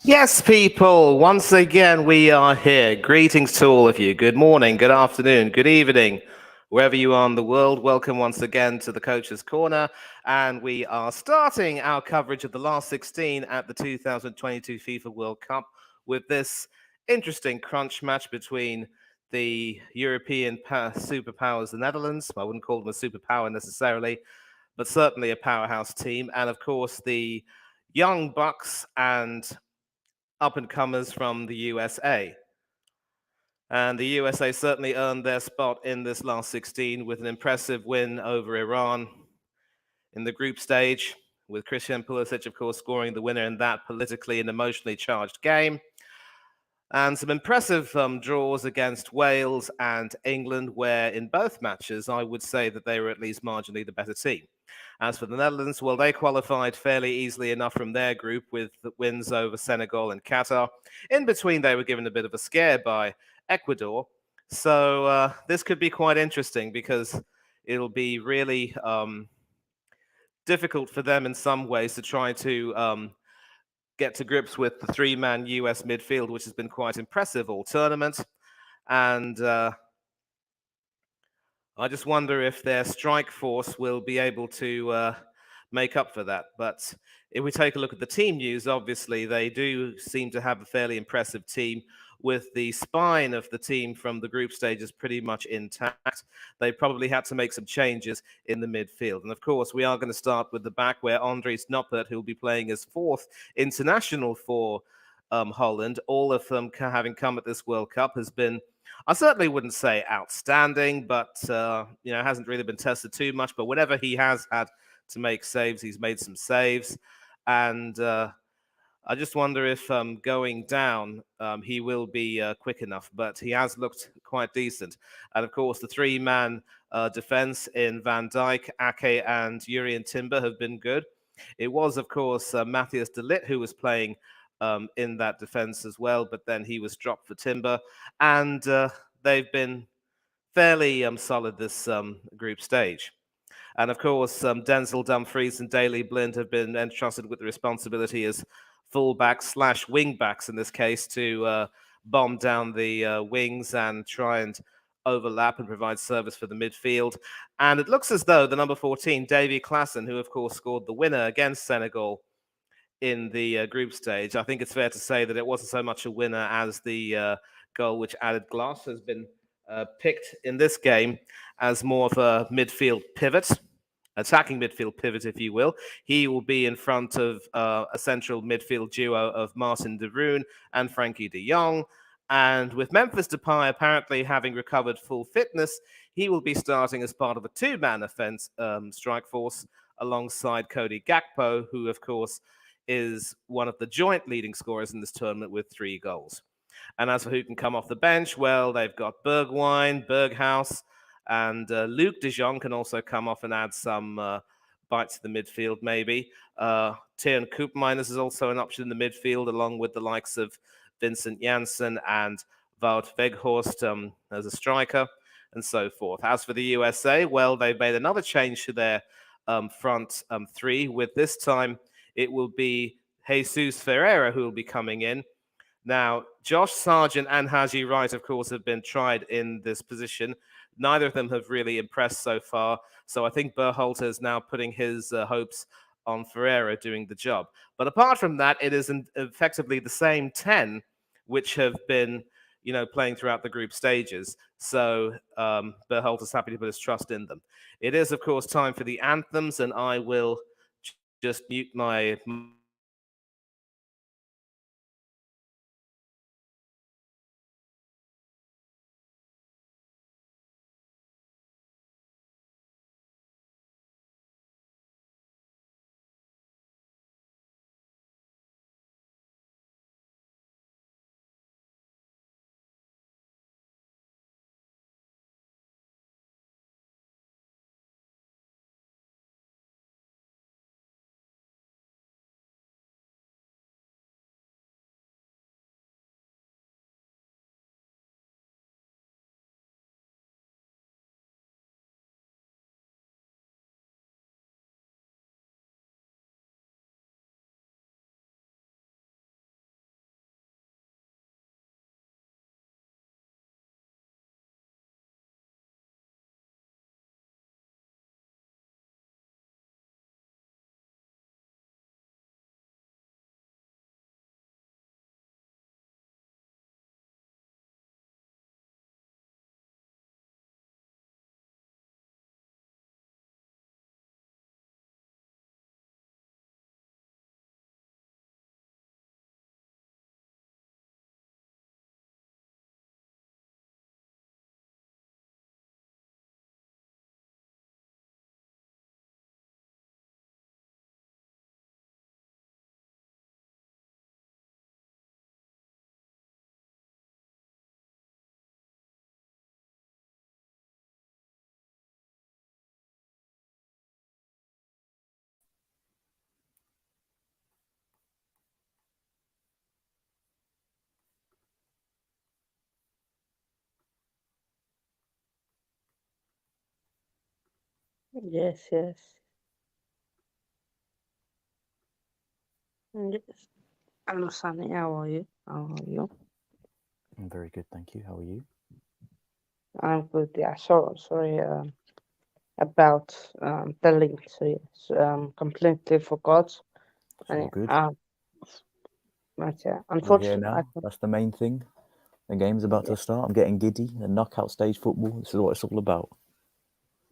Yes, people, once again we are here. Greetings to all of you. Good morning, good afternoon, good evening, wherever you are in the world. Welcome once again to the Coach's Corner. And we are starting our coverage of the last 16 at the 2022 FIFA World Cup with this interesting crunch match between the European superpowers, the Netherlands. I wouldn't call them a superpower necessarily, but certainly a powerhouse team. And of course, the young Bucks and up and comers from the USA. And the USA certainly earned their spot in this last 16 with an impressive win over Iran in the group stage, with Christian Pulisic, of course, scoring the winner in that politically and emotionally charged game. And some impressive draws against Wales and England, where in both matches I would say that they were at least marginally the better team. As for the Netherlands, well, they qualified fairly easily enough from their group with the wins over Senegal and Qatar. In between, they were given a bit of a scare by Ecuador. So this could be quite interesting because it'll be really difficult for them in some ways to try to get to grips with the three-man US midfield, which has been quite impressive all tournament. And I just wonder if their strike force will be able to make up for that. But if we take a look at the team news, obviously they do seem to have a fairly impressive team with the spine of the team from the group stages pretty much intact. They probably had to make some changes in the midfield. And of course, we are going to start with the back where Andries Noppert, who will be playing his fourth international for Holland, all of them having come at this World Cup, has been, I certainly wouldn't say outstanding, but hasn't really been tested too much. But whenever he has had to make saves, he's made some saves, and I just wonder if going down he will be quick enough. But he has looked quite decent, and of course the three-man defense in Van Dijk, Ake, and Jurrien Timber have been good. It was, of course, Matthias de Ligt who was playing in that defense as well, but then he was dropped for Timber, and they've been fairly solid this group stage. And of course, Denzel Dumfries and Daley Blind have been entrusted with the responsibility as fullbacks slash wingbacks in this case to bomb down the wings and try and overlap and provide service for the midfield. And it looks as though the number 14, Davy Klaassen, who of course scored the winner against Senegal in the group stage. I think it's fair to say that it wasn't so much a winner as the goal which added gloss has been picked in this game as more of a midfield pivot, attacking midfield pivot, if you will. He will be in front of a central midfield duo of Martin de Roon and Frankie de Jong. And with Memphis Depay apparently having recovered full fitness, he will be starting as part of a two-man offense strike force alongside Cody Gakpo, who, of course, is one of the joint leading scorers in this tournament with 3 goals. And as for who can come off the bench, well, they've got Bergwijn, Berghaus, and Luke de Jong can also come off and add some bite to the midfield, maybe. Tiernan Koopmeiners is also an option in the midfield, along with the likes of Vincent Janssen and Wout Weghorst as a striker, and so forth. As for the USA, well, they've made another change to their front three, with this time it will be Jesus Ferreira who will be coming in. Now, Josh Sargent and Haji Wright, of course, have been tried in this position. Neither of them have really impressed so far. So I think Berhalter is now putting his hopes on Ferreira doing the job. But apart from that, it is effectively the same 10 which have been, playing throughout the group stages. So Berhalter's happy to put his trust in them. It is, of course, time for the anthems, and I will just mute my Yes, yes. Yes. Hello, Sunny. How are you? How are you? I'm very good, thank you. How are you? I'm good. Yeah. So sorry. About the link. So yes, completely forgot. It's And all good. but yeah, We're here unfortunately, I now. can. That's the main thing. The game's about Yeah, to start. I'm getting giddy. The knockout stage football. This is what it's all about.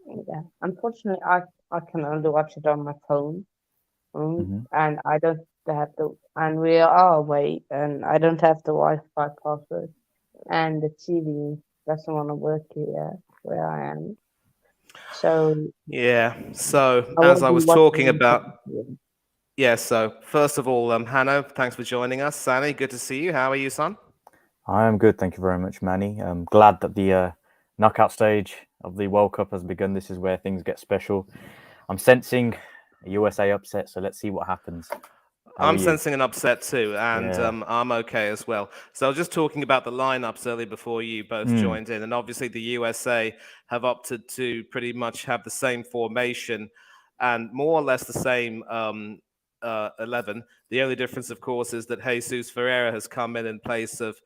yeah. Unfortunately, I can only watch it on my phone. Hmm. And I don't have the and we are away, and I don't have the Wi-Fi password, and the TV doesn't want to work here where I am. So Yeah. So I will as I be was watching talking on about, computer. yeah. So first of all, Hanno, thanks for joining us. Sani, good to see you. How are you, son? I am good, thank you very much, Manny. I'm glad that the knockout stage of the World Cup has begun. This is where things get special. I'm sensing a USA upset, so let's see what happens. How are I'm you? sensing an upset too, and Yeah. I'm okay as well. So I was just talking about the lineups earlier before you both Mm. joined in, and obviously the USA have opted to pretty much have the same formation and more or less the same 11. The only difference, of course, is that Jesus Ferreira has come in place of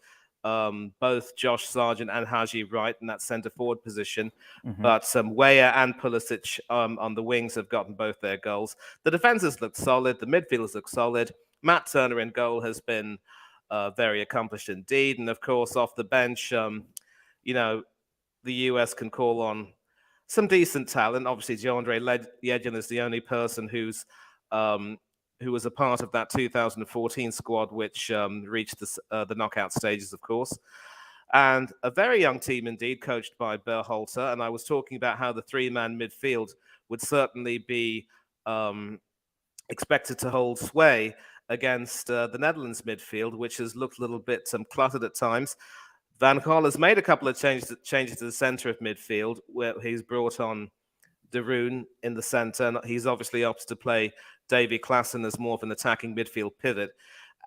both Josh Sargent and Haji Wright in that centre forward position. Hmm. But Weah and Pulisic on the wings have gotten both their goals. The defenses look solid. The midfielders look solid. Matt Turner in goal has been very accomplished indeed. And of course, off the bench, you know, the US can call on some decent talent. Obviously, DeAndre Yedlin is the only person um, who was a part of that 2014 squad, which reached the knockout stages, of course. And a very young team indeed, coached by Berhalter. And I was talking about how the three-man midfield would certainly be expected to hold sway against the Netherlands midfield, which has looked a little bit cluttered at times. Van Gaal has made a couple of changes to the centre of midfield, where he's brought on De Roon in the centre. And he's obviously opted to play Davy Klaassen as more of an attacking midfield pivot.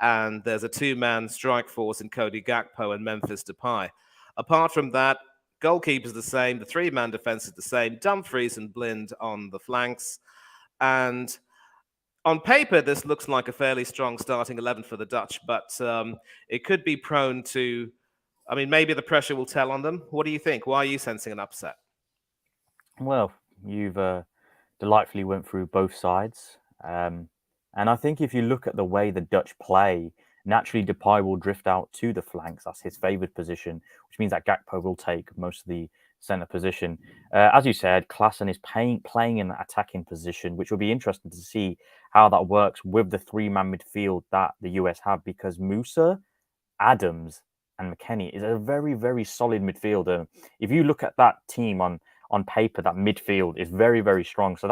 And there's a two-man strike force in Cody Gakpo and Memphis Depay. Apart from that, goalkeeper's the same. The three-man defence is the same. Dumfries and Blind on the flanks. And on paper, this looks like a fairly strong starting 11 for the Dutch, but it could be prone to. I mean, maybe the pressure will tell on them. What do you think? Why are you sensing an upset? Well, you've delightfully went through both sides. And I think if you look at the way the Dutch play, naturally Depay will drift out to the flanks. That's his favoured position, which means that Gakpo will take most of the centre position. As you said, Klaassen is playing in that attacking position, which will be interesting to see how that works with the three-man midfield that the US have, because Musa, Adams, and McKennie is a very, very solid midfielder. If you look at that team on paper, that midfield is very, very strong. So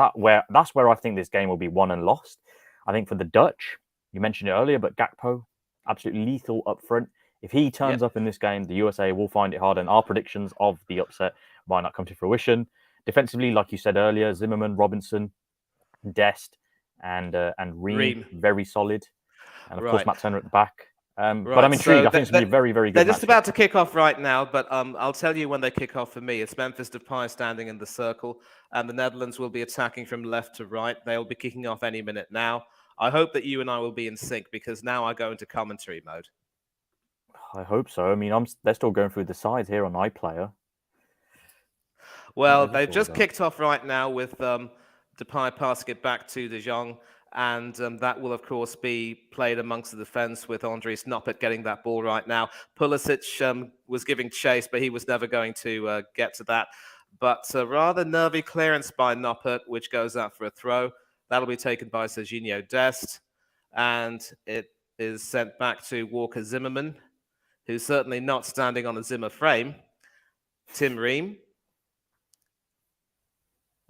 that's where I think this game will be won and lost. I think for the Dutch, you mentioned it earlier, but Gakpo, absolutely lethal up front. If he turns Yep. up in this game, the USA will find it hard, and our predictions of the upset might not come to fruition. Defensively, like you said earlier, Zimmerman, Robinson, Dest, and Ream, Ream. very solid, and of course Right. Matt Turner at the back. But I'm Right. intrigued. So I think it's going to be a very, very they're good just matchup. about to kick off right now, but I'll tell you when they kick off for me. It's Memphis Depay standing in the circle, and the Netherlands will be attacking from left to right. They'll be kicking off any minute now. I hope that you and I will be in sync because now I go into commentary mode. I hope so. I mean, they're still going through the sides here on iPlayer. What Well, is this they've all just about? kicked off right now with Depay passing it back to De Jong, and that will, of course, be played amongst the defence with Andries Noppert getting that ball right now. Pulisic was giving chase, but he was never going to get to that. But a rather nervy clearance by Noppert, which goes out for a throw. That'll be taken by Serginho Dest, and it is sent back to Walker Zimmerman, who's certainly not standing on a Zimmer frame. Tim Ream,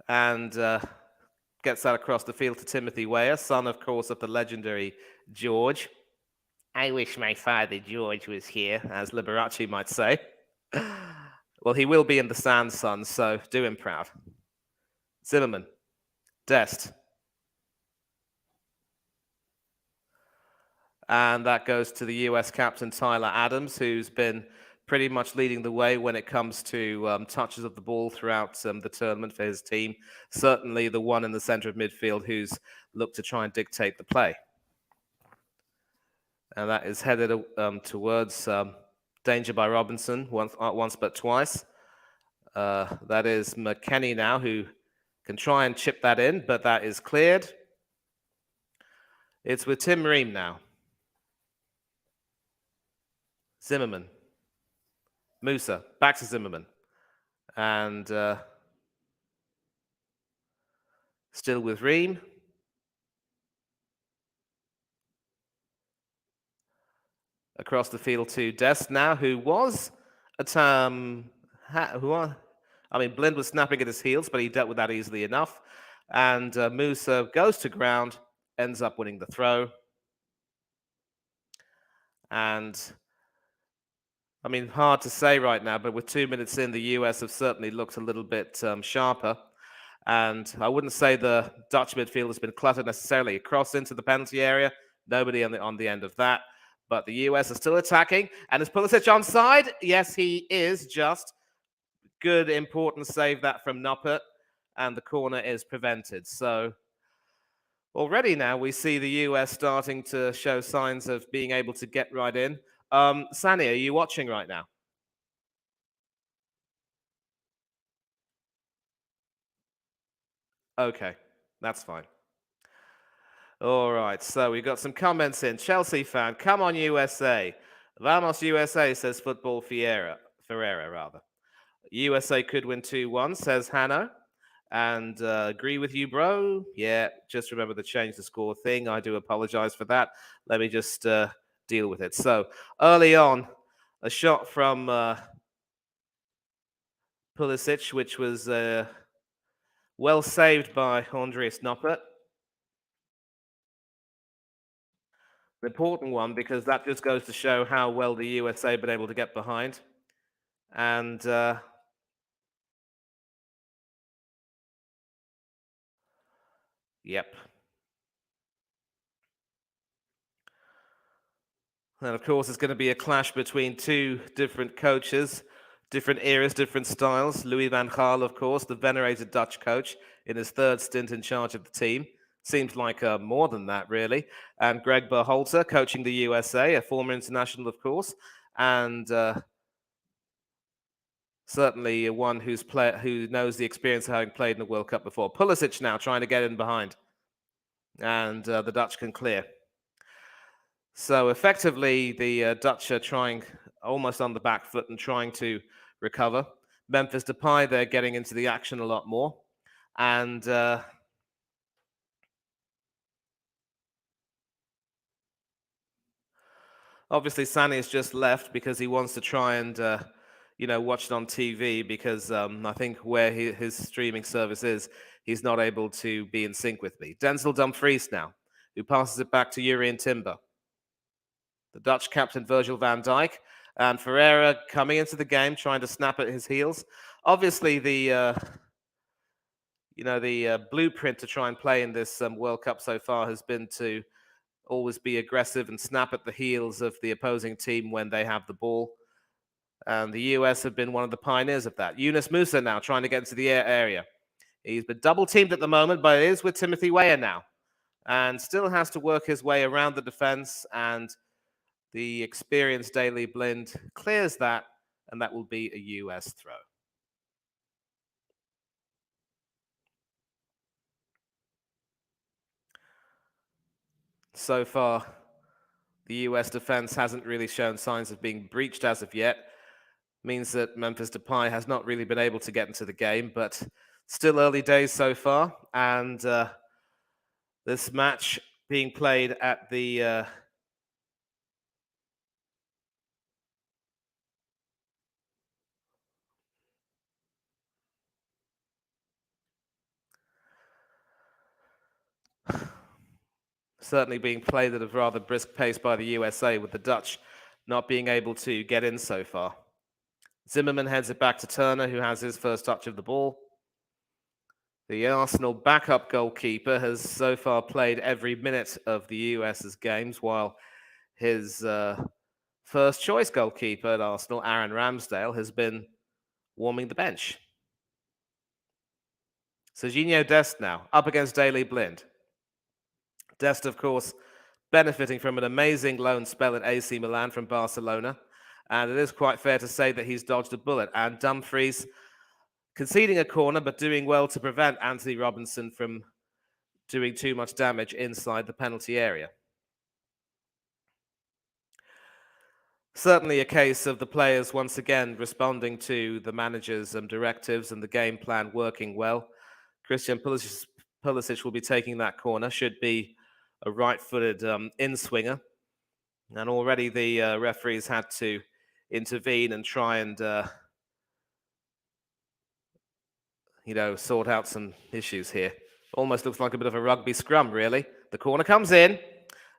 and gets that across the field to Timothy Weah, son, of course, of the legendary George. I wish my father George was here, as Liberace might say. Well, he will be in the stand, son, so do him proud. Zimmerman, Dest, and that goes to the US captain Tyler Adams, who's been pretty much leading the way when it comes to touches of the ball throughout the tournament for his team. Certainly the one in the center of midfield who's looked to try and dictate the play. And that is headed towards danger by Robinson, once but twice. That is McKennie now, who can try and chip that in, but that is cleared. It's with Tim Ream now. Zimmerman. Musa, back to Zimmerman. And still with Ream. Across the field to Dest now, who was at Blind was snapping at his heels, but he dealt with that easily enough. And Musa goes to ground, ends up winning the throw. And hard to say right now, but with 2 minutes in, the US have certainly looked a little bit sharper. And I wouldn't say the Dutch midfield has been cluttered necessarily across into the penalty area. Nobody on the end of that. But the US are still attacking. And is Pulisic onside? Yes, he is. Just good, important save that from Noppert. And the corner is prevented. So already now we see the US starting to show signs of being able to get right in. Sani, are you watching right now? Okay, that's fine. All right, so we've got some comments in. Chelsea fan, come on USA. Vamos USA, says Football Ferreira rather. USA could win 2-1, says Hanno. And agree with you, bro. Yeah, just remember to change the score thing. I do apologize for that. Let me just deal with it. So early on, a shot from Pulisic, which was well saved by Andreas Noppert. An important one because that just goes to show how well the USA have been able to get behind. And yep. And of course, it's going to be a clash between two different coaches, different eras, different styles. Louis van Gaal, of course, the venerated Dutch coach in his third stint in charge of the team. Seems like more than that, really. And Greg Berhalter, coaching the USA, a former international, of course, and certainly one who knows the experience of having played in the World Cup before. Pulisic now trying to get in behind, and the Dutch can clear. So effectively, the Dutch are trying almost on the back foot and trying to recover. Memphis Depay, they're getting into the action a lot more. And obviously, Sani has just left because he wants to try and, watch it on TV because I think where his streaming service is, he's not able to be in sync with me. Denzel Dumfries now, who passes it back to Jurrien Timber. The Dutch captain Virgil van Dijk and Ferreira coming into the game, trying to snap at his heels. Obviously, the blueprint to try and play in this World Cup so far has been to always be aggressive and snap at the heels of the opposing team when they have the ball. And the US have been one of the pioneers of that. Yunus Musa now trying to get into the area. He's been double teamed at the moment, but it is with Timothy Weah now. And still has to work his way around the defense, and the experienced Daley Blind clears that, and that will be a US throw. So far, the US defense hasn't really shown signs of being breached as of yet. Means that Memphis Depay has not really been able to get into the game, but still early days so far. And this match being played at the certainly being played at a rather brisk pace by the USA, with the Dutch not being able to get in so far. Zimmerman heads it back to Turner, who has his first touch of the ball. The Arsenal backup goalkeeper has so far played every minute of the US's games, while his first choice goalkeeper at Arsenal, Aaron Ramsdale, has been warming the bench. Serginho Dest now, up against Daley Blind. Dest, of course, benefiting from an amazing loan spell at AC Milan from Barcelona. And it is quite fair to say that he's dodged a bullet. And Dumfries conceding a corner, but doing well to prevent Anthony Robinson from doing too much damage inside the penalty area. Certainly a case of the players once again responding to the manager's directives and the game plan working well. Christian Pulisic will be taking that corner, should be a right-footed in-swinger. And already the referees had to intervene and try and, sort out some issues here. Almost looks like a bit of a rugby scrum, really. The corner comes in,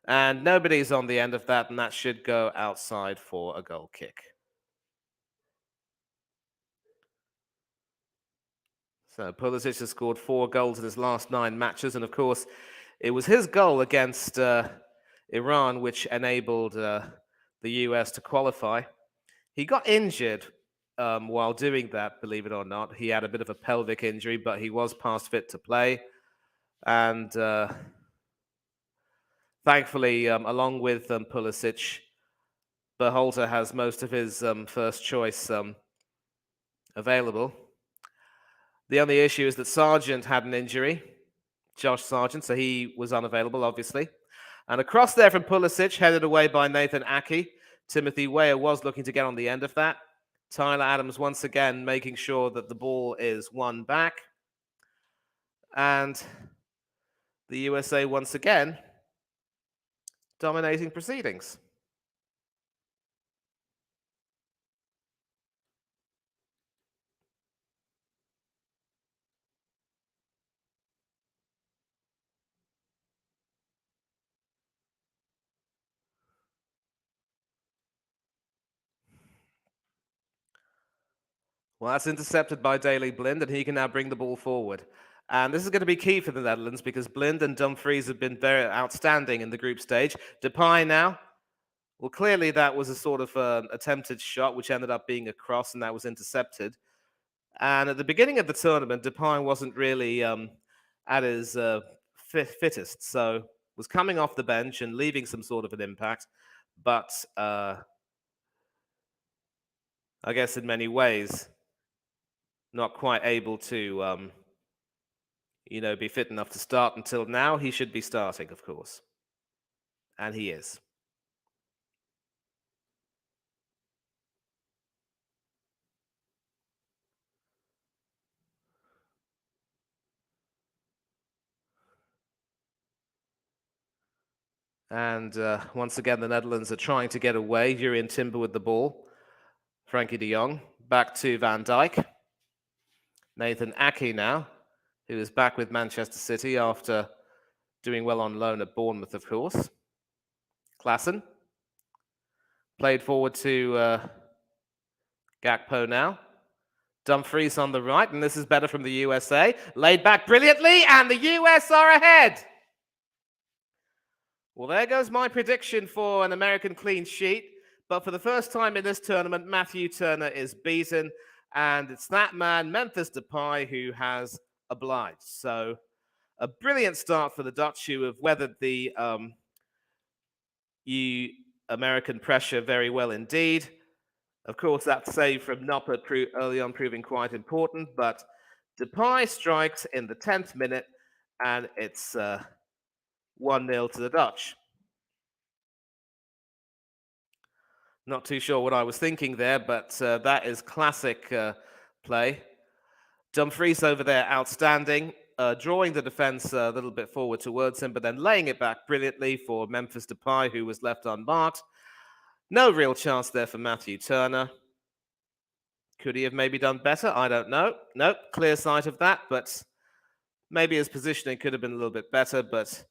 and nobody's on the end of that, and that should go outside for a goal kick. So Pulisic has scored 4 goals in his last 9 matches, and of course, it was his goal against Iran which enabled the US to qualify. He got injured while doing that, believe it or not. He had a bit of a pelvic injury, but he was past fit to play. And thankfully, along with Pulisic, Berhalter has most of his first choice available. The only issue is that Sargent had an injury, Josh Sargent, so he was unavailable, obviously. And across there from Pulisic, headed away by Nathan Ake. Timothy Weah was looking to get on the end of that. Tyler Adams once again making sure that the ball is won back. And the USA once again dominating proceedings. Well, that's intercepted by Daley Blind, and he can now bring the ball forward. And this is going to be key for the Netherlands because Blind and Dumfries have been very outstanding in the group stage. Depay now. Well, clearly that was a sort of attempted shot, which ended up being a cross, and that was intercepted. And at the beginning of the tournament, Depay wasn't really at his fittest, so was coming off the bench and leaving some sort of an impact. But I guess in many ways, not quite able to, be fit enough to start until now. He should be starting, of course. And he is. And once again, the Netherlands are trying to get away. Jurien Timber with the ball. Frankie de Jong. Back to Van Dijk. Nathan Ake now, who is back with Manchester City after doing well on loan at Bournemouth, of course. Klaassen. Played forward to Gakpo now. Dumfries on the right, and this is better from the USA. Laid back brilliantly, and the US are ahead. Well, there goes my prediction for an American clean sheet. But for the first time in this tournament, Matthew Turner is beaten. And it's that man, Memphis Depay, who has obliged. So a brilliant start for the Dutch, who have weathered the American pressure very well indeed. Of course, that save from Noppert early on proving quite important. But Depay strikes in the 10th minute, and it's 1-0 to the Dutch. Not too sure what I was thinking there, but that is classic play. Dumfries over there, outstanding, drawing the defense a little bit forward towards him, but then laying it back brilliantly for Memphis Depay, who was left unmarked. No real chance there for Matthew Turner. Could he have maybe done better? I don't know. Nope, clear sight of that, but maybe his positioning could have been a little bit better. But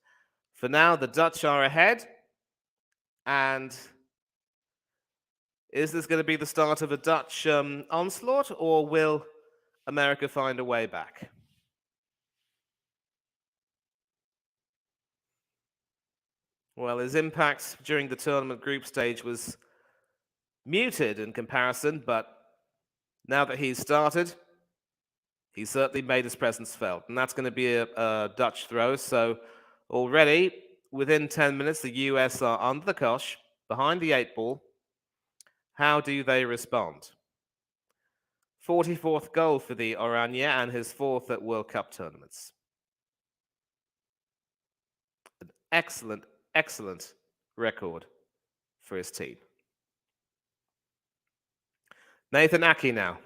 for now, the Dutch are ahead. And is this going to be the start of a Dutch onslaught, or will America find a way back? Well, his impact during the tournament group stage was muted in comparison, but now that he's started, he certainly made his presence felt. And that's going to be a Dutch throw. So already, within 10 minutes, the US are under the cosh, behind the 8 ball. How do they respond? 44th goal for the Oranje and his 4th at World Cup tournaments. An excellent, excellent record for his team. Nathan Aki now.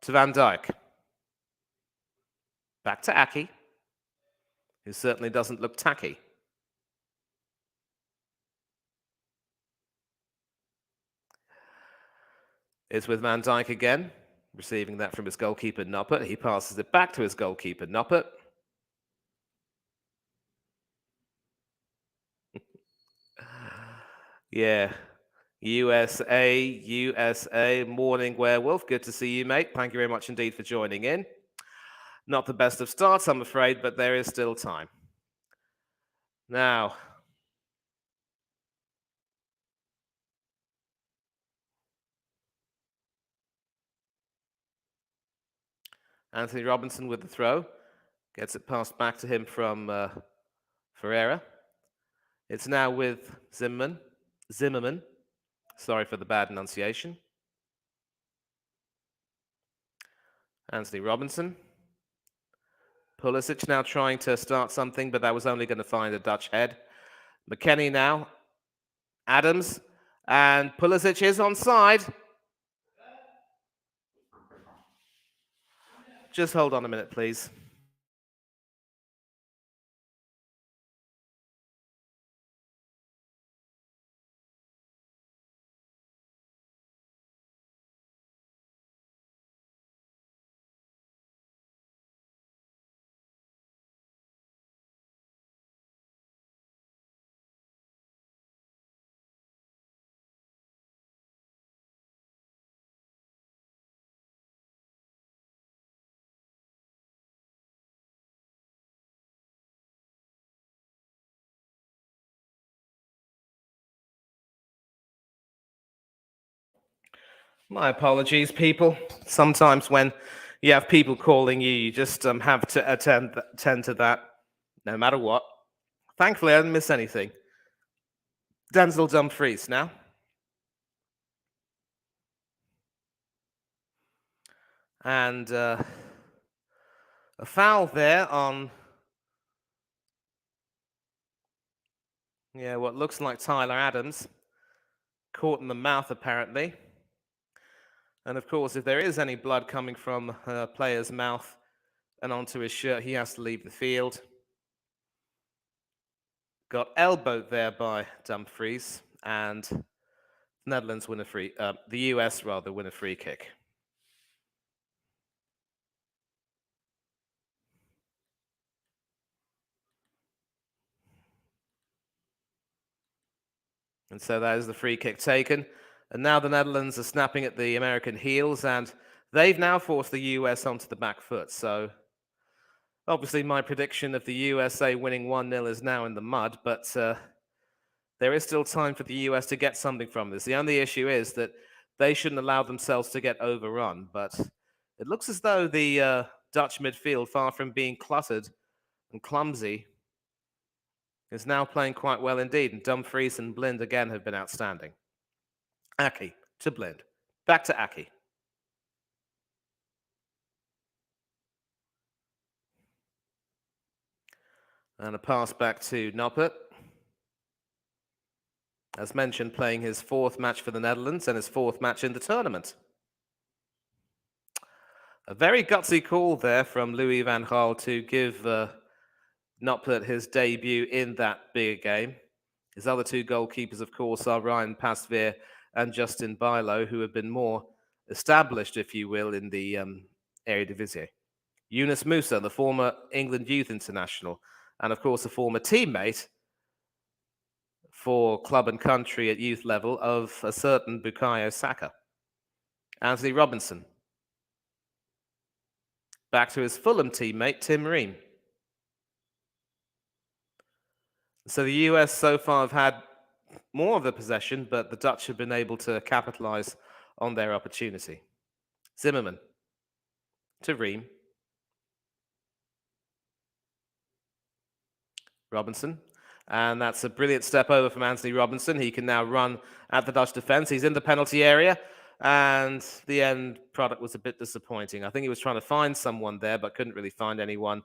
To Van Dijk. Back to Aki, who certainly doesn't look tacky. It's with Van Dijk again, receiving that from his goalkeeper Noppert. He passes it back to his goalkeeper Noppert. Yeah. USA, morning werewolf. Good to see you, mate. Thank you very much indeed for joining in. Not the best of starts, I'm afraid, but there is still time. Now, Anthony Robinson with the throw. Gets it passed back to him from Ferreira. It's now with Zimmerman. Sorry for the bad enunciation. Anthony Robinson. Pulisic now trying to start something, but that was only going to find a Dutch head. McKennie now. Adams. And Pulisic is onside. Just hold on a minute, please. My apologies, people. Sometimes when you have people calling you, you just have to attend to that, no matter what. Thankfully, I didn't miss anything. Denzel Dumfries now. And a foul there on, what looks like Tyler Adams. Caught in the mouth, apparently. And of course, if there is any blood coming from a player's mouth and onto his shirt, he has to leave the field. Got elbowed there by Dumfries, and Netherlands win the US rather win a free kick. And so that is the free kick taken. And now the Netherlands are snapping at the American heels, and they've now forced the US onto the back foot. So obviously my prediction of the USA winning 1-0 is now in the mud, but there is still time for the US to get something from this. The only issue is that they shouldn't allow themselves to get overrun, but it looks as though the Dutch midfield, far from being cluttered and clumsy, is now playing quite well indeed, and Dumfries and Blind again have been outstanding. Aki to Blind. Back to Aki. And a pass back to Noppert. As mentioned, playing his 4th match for the Netherlands and his 4th match in the tournament. A very gutsy call there from Louis van Gaal to give Noppert his debut in that bigger game. His other 2 goalkeepers, of course, are Ryan Pasveer and Justin Bijlo, who have been more established, if you will, in the Eredivisie. Yunus Musa, the former England youth international, and of course a former teammate for club and country at youth level of a certain Bukayo Saka. Anthony Robinson. Back to his Fulham teammate, Tim Ream. So the US so far have had more of the possession, but the Dutch have been able to capitalize on their opportunity. Zimmerman to Ream. Robinson. And that's a brilliant step over from Anthony Robinson. He can now run at the Dutch defense. He's in the penalty area. And the end product was a bit disappointing. I think he was trying to find someone there, but couldn't really find anyone.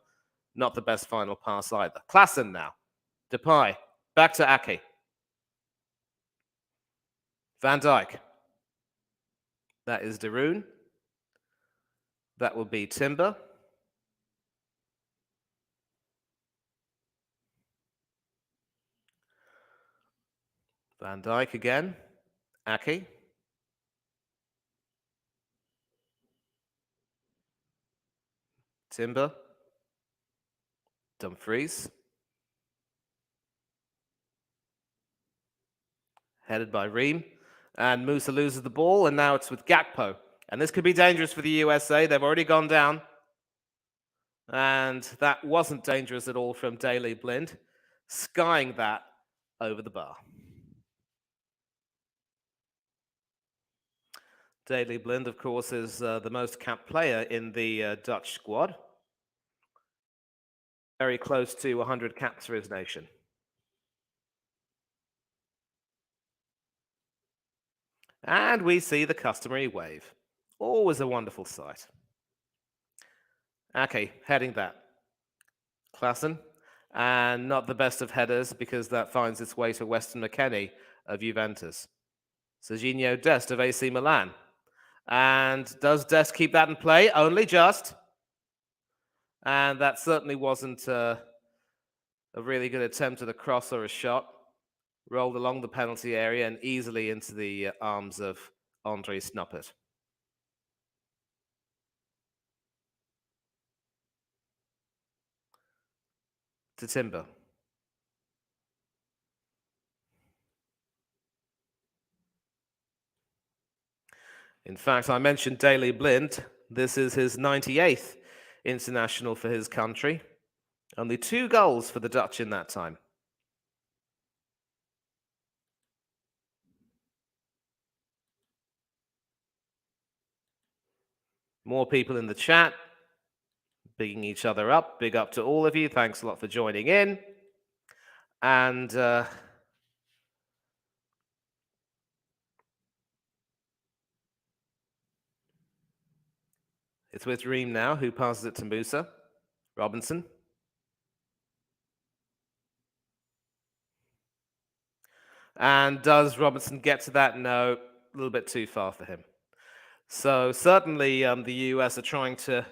Not the best final pass either. Klaassen now. Depay. Back to Ake. Van Dijk. That is De Roon. That will be Timber. Van Dijk again. Ake. Timber. Dumfries. Headed by Ream. And Musa loses the ball, and now it's with Gakpo. And this could be dangerous for the USA. They've already gone down. And that wasn't dangerous at all from Daley Blind, skying that over the bar. Daley Blind, of course, is the most capped player in the Dutch squad. Very close to 100 caps for his nation. And we see the customary wave. Always a wonderful sight. Ake heading that. Klaassen. And not the best of headers because that finds its way to Weston McKennie of Juventus. Serginho Dest of AC Milan. And does Dest keep that in play? Only just. And that certainly wasn't a really good attempt at a cross or a shot. Rolled along the penalty area and easily into the arms of Andre Snoppert. To Timber. In fact, I mentioned Daley Blind. This is his 98th international for his country. Only 2 goals for the Dutch in that time. More people in the chat, bigging each other up. Big up to all of you. Thanks a lot for joining in. And it's with Ream now, who passes it to Musa. Robinson. And does Robinson get to that? No, a little bit too far for him. So certainly the US are trying to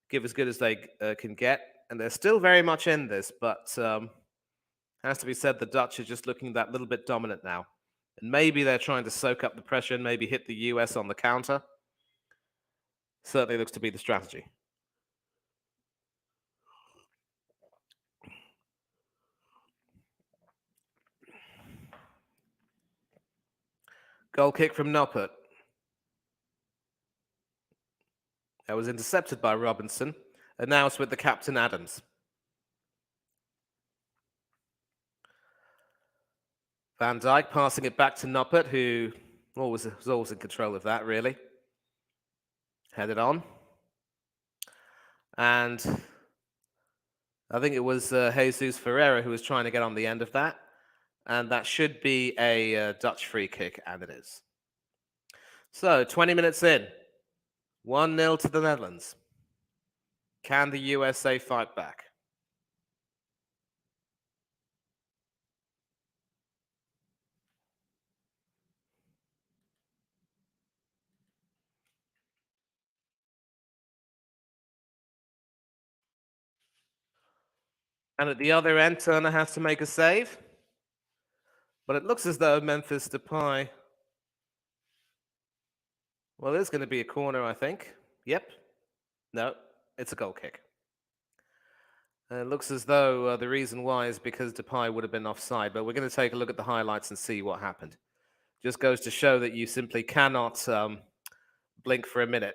give as good as they can get. And they're still very much in this, but has to be said the Dutch are just looking that little bit dominant now. And maybe they're trying to soak up the pressure and maybe hit the US on the counter. Certainly looks to be the strategy. Goal kick from Noppert. That was intercepted by Robinson. And now it's with the captain, Adams. Van Dijk passing it back to Noppert, who was always in control of that, really. Headed on. And I think it was Jesus Ferreira who was trying to get on the end of that. And that should be a Dutch free kick, and it is. So, 20 minutes in. 1-0 to the Netherlands. Can the USA fight back? And at the other end, Turner has to make a save. But it looks as though Memphis Depay... Well, there's going to be a corner, I think. Yep. No, it's a goal kick. It looks as though the reason why is because Depay would have been offside, but we're going to take a look at the highlights and see what happened. Just goes to show that you simply cannot blink for a minute.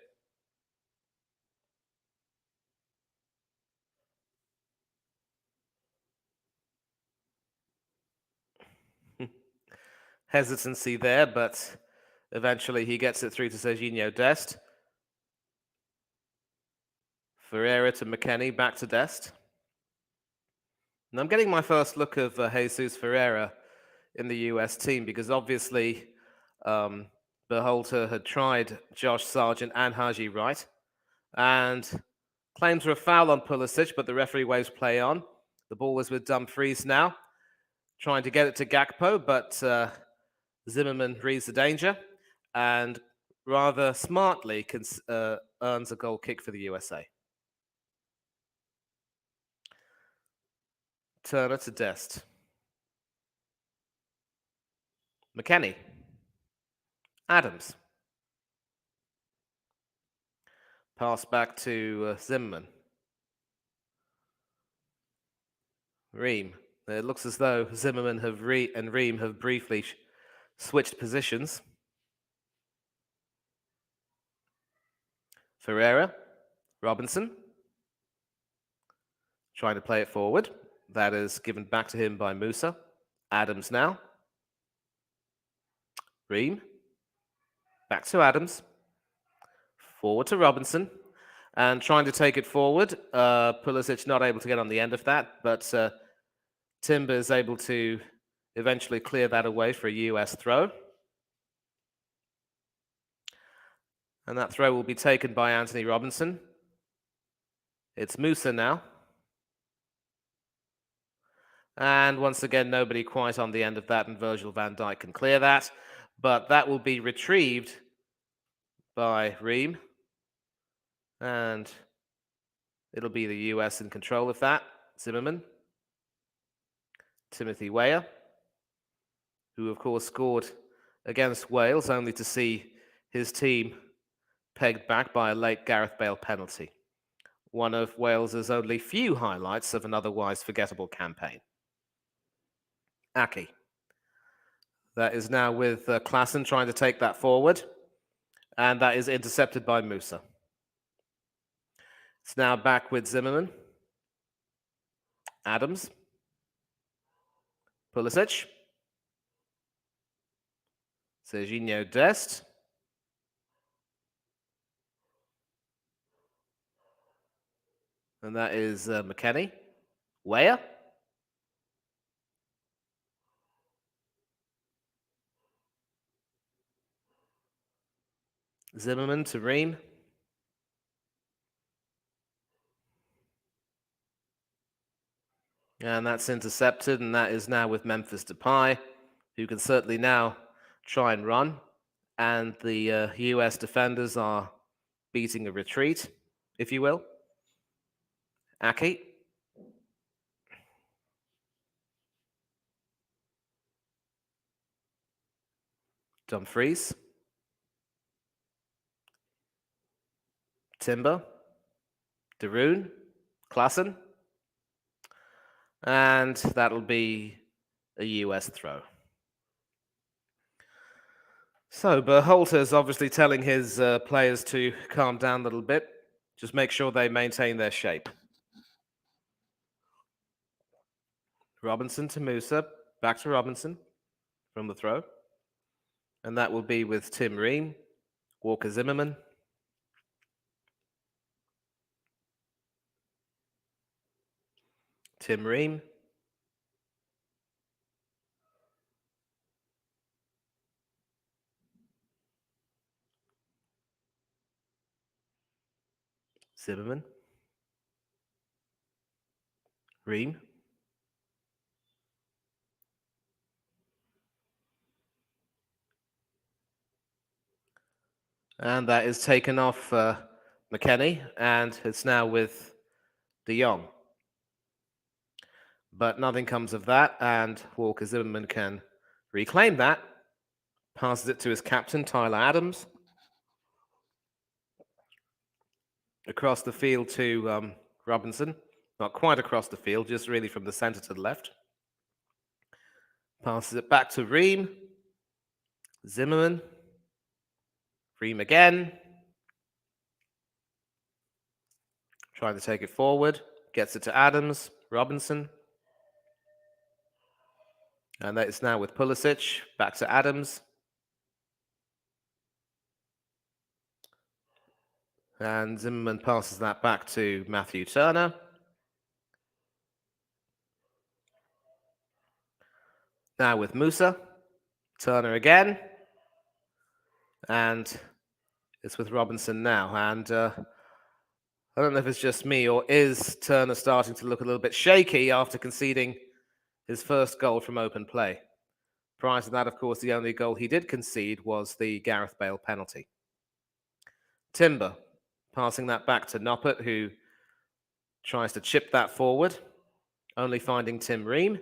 hesitancy there, but eventually he gets it through to Serginho Dest. Ferreira to McKennie, back to Dest. And I'm getting my first look of Jesus Ferreira in the US team because obviously Berhalter had tried Josh Sargent and Haji Wright and claims for a foul on Pulisic, but the referee waves play on. The ball is with Dumfries now, trying to get it to Gakpo, but Zimmerman reads the danger and rather smartly earns a goal kick for the USA. Turner to Dest. McKennie. Adams. Pass back to Zimmerman. Ream. It looks as though Zimmerman and Ream have briefly switched positions. Ferreira. Robinson. Trying to play it forward. That is given back to him by Musa. Adams now. Ream. Back to Adams. Forward to Robinson. And trying to take it forward. Pulisic not able to get on the end of that, but Timber is able to eventually clear that away for a US throw. And that throw will be taken by Anthony Robinson. It's Musa now. And once again, nobody quite on the end of that, and Virgil van Dijk can clear that. But that will be retrieved by Ream. And it'll be the US in control of that. Zimmerman. Timothy Weah, who of course scored against Wales, only to see his team pegged back by a late Gareth Bale penalty. One of Wales's only few highlights of an otherwise forgettable campaign. Aki. That is now with Klassen trying to take that forward. And that is intercepted by Musa. It's now back with Zimmerman. Adams. Pulisic. Serginho Dest. And that is McKennie. Weah. Zimmerman to Ream. And that's intercepted, and that is now with Memphis Depay, who can certainly now try and run. And the US defenders are beating a retreat, if you will. Aki. Dumfries. Timber. De Roon. Klassen. And that'll be a US throw. So Berhalter is obviously telling his players to calm down a little bit. Just make sure they maintain their shape. Robinson to Musa. Back to Robinson from the throw. And that will be with Tim Ream. Walker Zimmerman. Tim Ream. Zimmerman. Ream. And that is taken off McKennie, and it's now with De Jong. But nothing comes of that, and Walker Zimmerman can reclaim that. Passes it to his captain, Tyler Adams. Across the field to Robinson. Not quite across the field, just really from the center to the left. Passes it back to Ream. Zimmerman. Ream again. Trying to take it forward. Gets it to Adams. Robinson. And that is now with Pulisic. Back to Adams. And Zimmerman passes that back to Matthew Turner. Now with Musa. Turner again. And it's with Robinson now. And I don't know if it's just me, or is Turner starting to look a little bit shaky after conceding his first goal from open play? Prior to that, of course, the only goal he did concede was the Gareth Bale penalty. Timber passing that back to Noppert, who tries to chip that forward, only finding Tim Ream,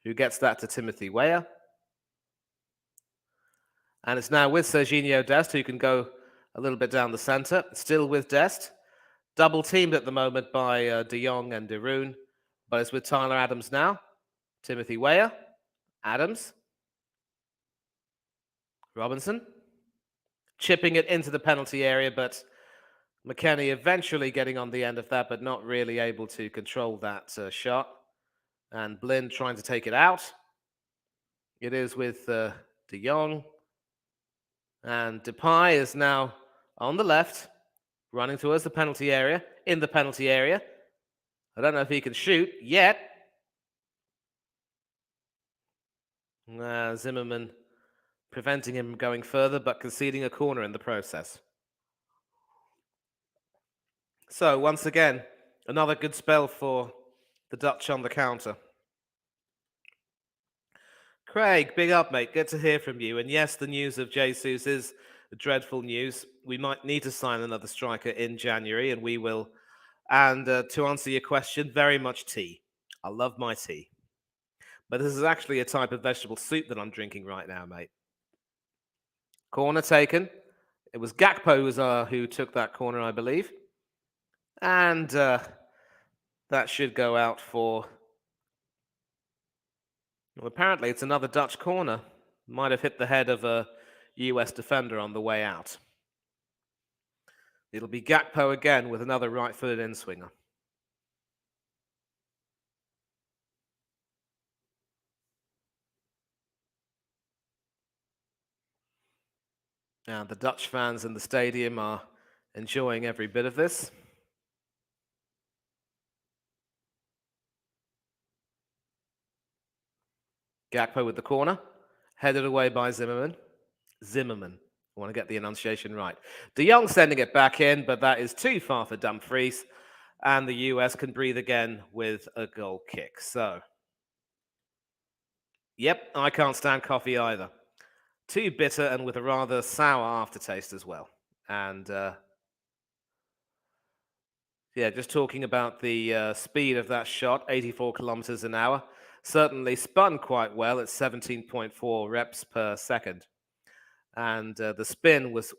who gets that to Timothy Weah. And it's now with Serginho Dest, who can go a little bit down the centre. Still with Dest. Double teamed at the moment by De Jong and De Roon, but it's with Tyler Adams now. Timothy Weah, Adams, Robinson, chipping it into the penalty area, but McKennie eventually getting on the end of that, but not really able to control that shot. And Blind trying to take it out. It is with De Jong. And Depay is now on the left, running towards the penalty area, in the penalty area. I don't know if he can shoot yet. Zimmerman preventing him going further, but conceding a corner in the process. So, once again, another good spell for the Dutch on the counter. Craig, big up, mate. Good to hear from you. And yes, the news of Jesus is dreadful news. We might need to sign another striker in January, and we will. And to answer your question, very much tea. I love my tea. But this is actually a type of vegetable soup that I'm drinking right now, mate. Corner taken. It was Gakpo who took that corner, I believe. And that should go out for... Well, apparently it's another Dutch corner. Might have hit the head of a US defender on the way out. It'll be Gakpo again with another right-footed in-swinger. Now, the Dutch fans in the stadium are enjoying every bit of this. Gakpo with the corner, headed away by Zimmerman. I want to get the enunciation right. De Jong sending it back in, but that is too far for Dumfries, and the US can breathe again with a goal kick. So, yep, I can't stand coffee either. Too bitter and with a rather sour aftertaste as well. And yeah, just talking about the speed of that shot, 84 kilometers an hour. Certainly spun quite well at 17.4 reps per second. And the spin was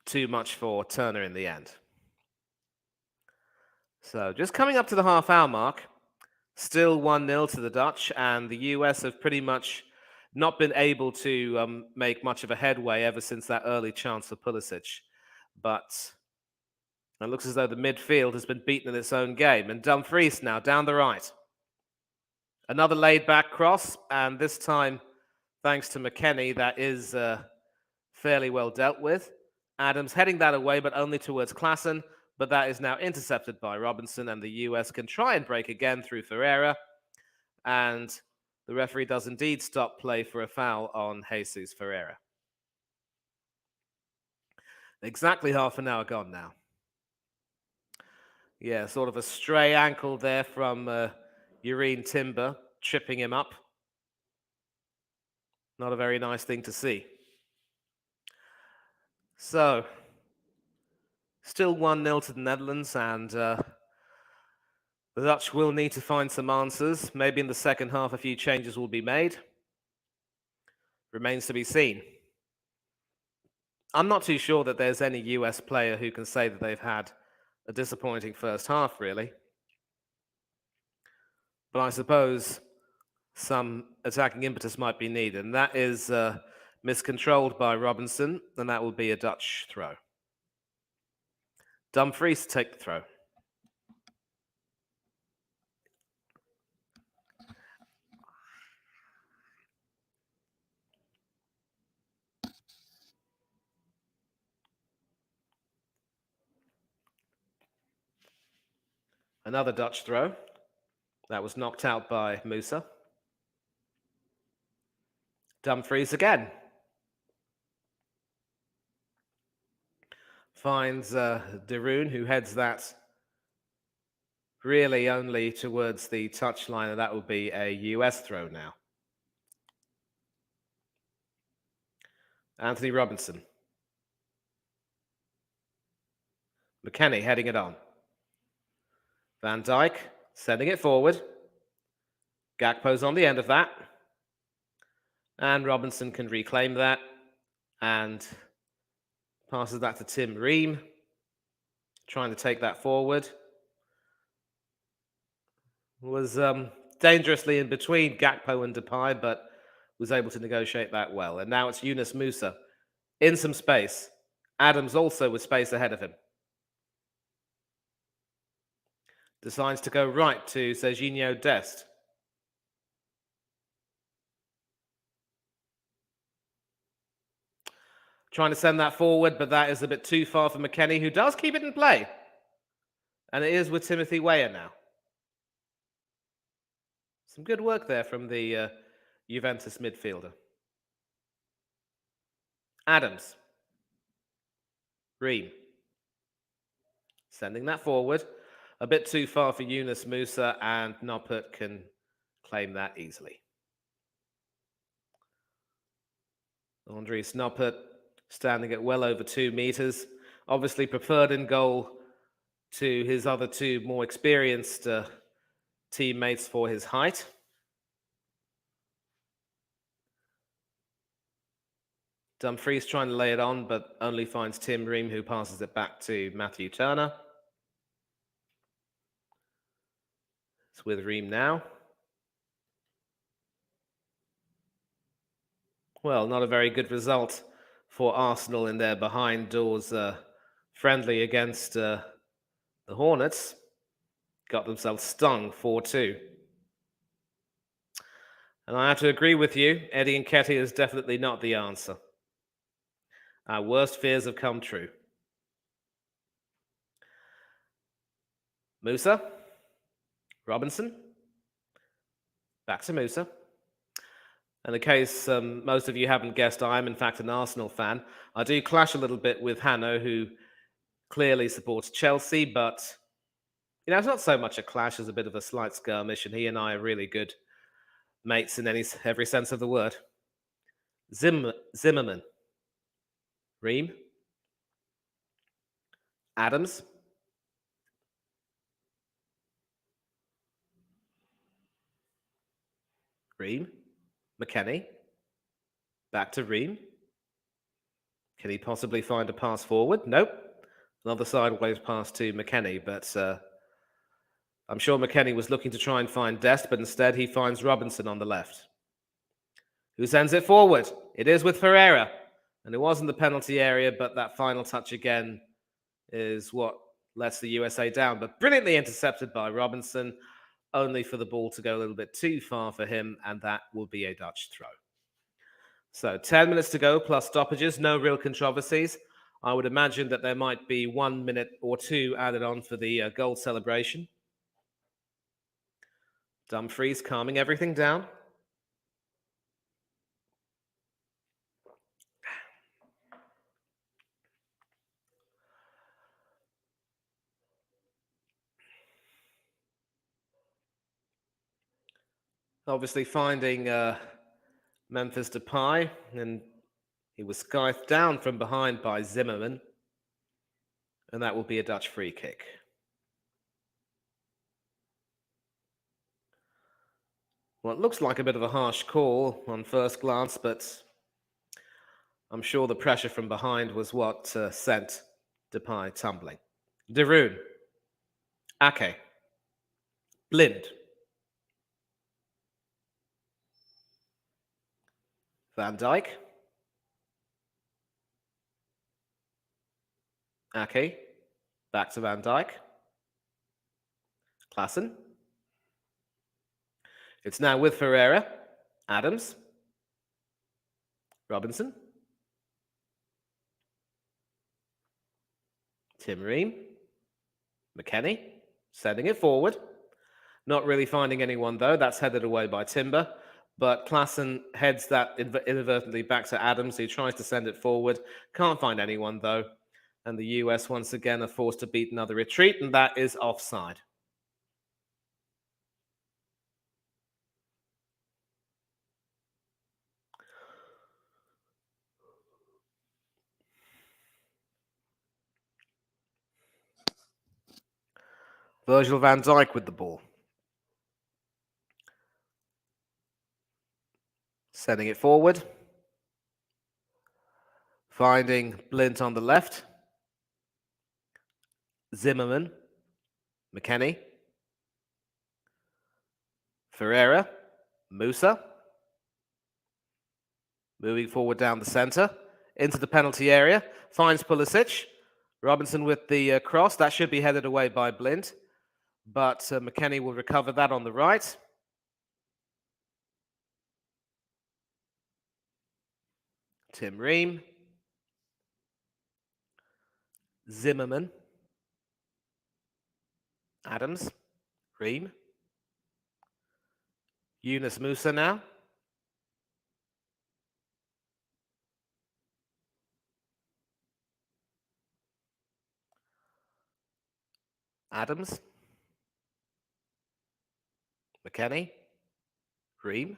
too much for Turner in the end. So just coming up to the half-hour mark, still 1-0 to the Dutch, and the US have pretty much not been able to make much of a headway ever since that early chance for Pulisic. But it looks as though the midfield has been beaten in its own game. And Dumfries now down the right. Another laid-back cross, and this time, thanks to McKennie, that is fairly well dealt with. Adams heading that away, but only towards Klaassen. But that is now intercepted by Robinson, and the US can try and break again through Ferreira. And the referee does indeed stop play for a foul on Jesus Ferreira. Exactly half an hour gone now. Yeah, sort of a stray ankle there from Urine Timber, tripping him up. Not a very nice thing to see. So, still 1-0 to the Netherlands, and the Dutch will need to find some answers. Maybe in the second half a few changes will be made. Remains to be seen. I'm not too sure that there's any US player who can say that they've had a disappointing first half, really. But I suppose some attacking impetus might be needed, and that is miscontrolled by Robinson, and that will be a Dutch throw. Dumfries to take the throw. Another Dutch throw. That was knocked out by Musa. Dumfries again. Finds De Roon, who heads that really only towards the touchline, and that will be a US throw now. Anthony Robinson. McKennie heading it on. Van Dijk sending it forward. Gakpo's on the end of that. And Robinson can reclaim that and passes that to Tim Ream, trying to take that forward. Was dangerously in between Gakpo and Depay, but was able to negotiate that well. And now it's Yunus Musa in some space. Adams also with space ahead of him. Decides to go right to Serginho Dest. Trying to send that forward, but that is a bit too far for McKennie, who does keep it in play. And it is with Timothy Weah now. Some good work there from the Juventus midfielder. Adams. Ream. Sending that forward. A bit too far for Yunus Musa, and Noppert can claim that easily. Andries Noppert standing at well over 2 meters. Obviously preferred in goal to his other two more experienced teammates for his height. Dumfries trying to lay it on, but only finds Tim Ream, who passes it back to Matthew Turner. It's with Ream now. Well, not a very good result for Arsenal in their behind doors friendly against the Hornets. Got themselves stung 4-2. And I have to agree with you, Eddie Nketiah is definitely not the answer. Our worst fears have come true. Musa. Robinson. Back to Musa. And in case most of you haven't guessed, I am in fact an Arsenal fan. I do clash a little bit with Hanno, who clearly supports Chelsea, but you know, it's not so much a clash as a bit of a slight skirmish, and he and I are really good mates in every sense of the word. Zimmerman. Ream. Adams. Ream. McKennie. Back to Ream. Can he possibly find a pass forward? Nope. Another sideways pass to McKennie, but I'm sure McKennie was looking to try and find Dest, but instead he finds Robinson on the left, who sends it forward. It is with Ferreira, and it was in the penalty area, but that final touch again is what lets the USA down, but brilliantly intercepted by Robinson, only for the ball to go a little bit too far for him, and that will be a Dutch throw. So 10 minutes to go plus stoppages, no real controversies. I would imagine that there might be 1 minute or two added on for the goal celebration. Dumfries calming everything down. Obviously finding Memphis Depay, and he was scythed down from behind by Zimmerman, and that will be a Dutch free kick. Well, it looks like a bit of a harsh call on first glance, but I'm sure the pressure from behind was what sent Depay tumbling. De Roon. Ake. Blind. Van Dijk. Ake. Back to Van Dijk. Klaassen. It's now with Ferreira. Adams. Robinson. Tim Ream. McKennie. Sending it forward. Not really finding anyone, though. That's headed away by Timber. But Klassen heads that inadvertently back to Adams, who tries to send it forward. Can't find anyone, though. And the US once again are forced to beat another retreat, and that is offside. Virgil van Dijk with the ball. Sending it forward. Finding Blint on the left. Zimmerman. McKennie. Ferreira. Musa. Moving forward down the center. Into the penalty area. Finds Pulisic. Robinson with the cross. That should be headed away by Blint. But McKennie will recover that on the right. Tim Ream. Zimmerman. Adams. Ream. Yunus Musa now. Adams. McKennie. Ream.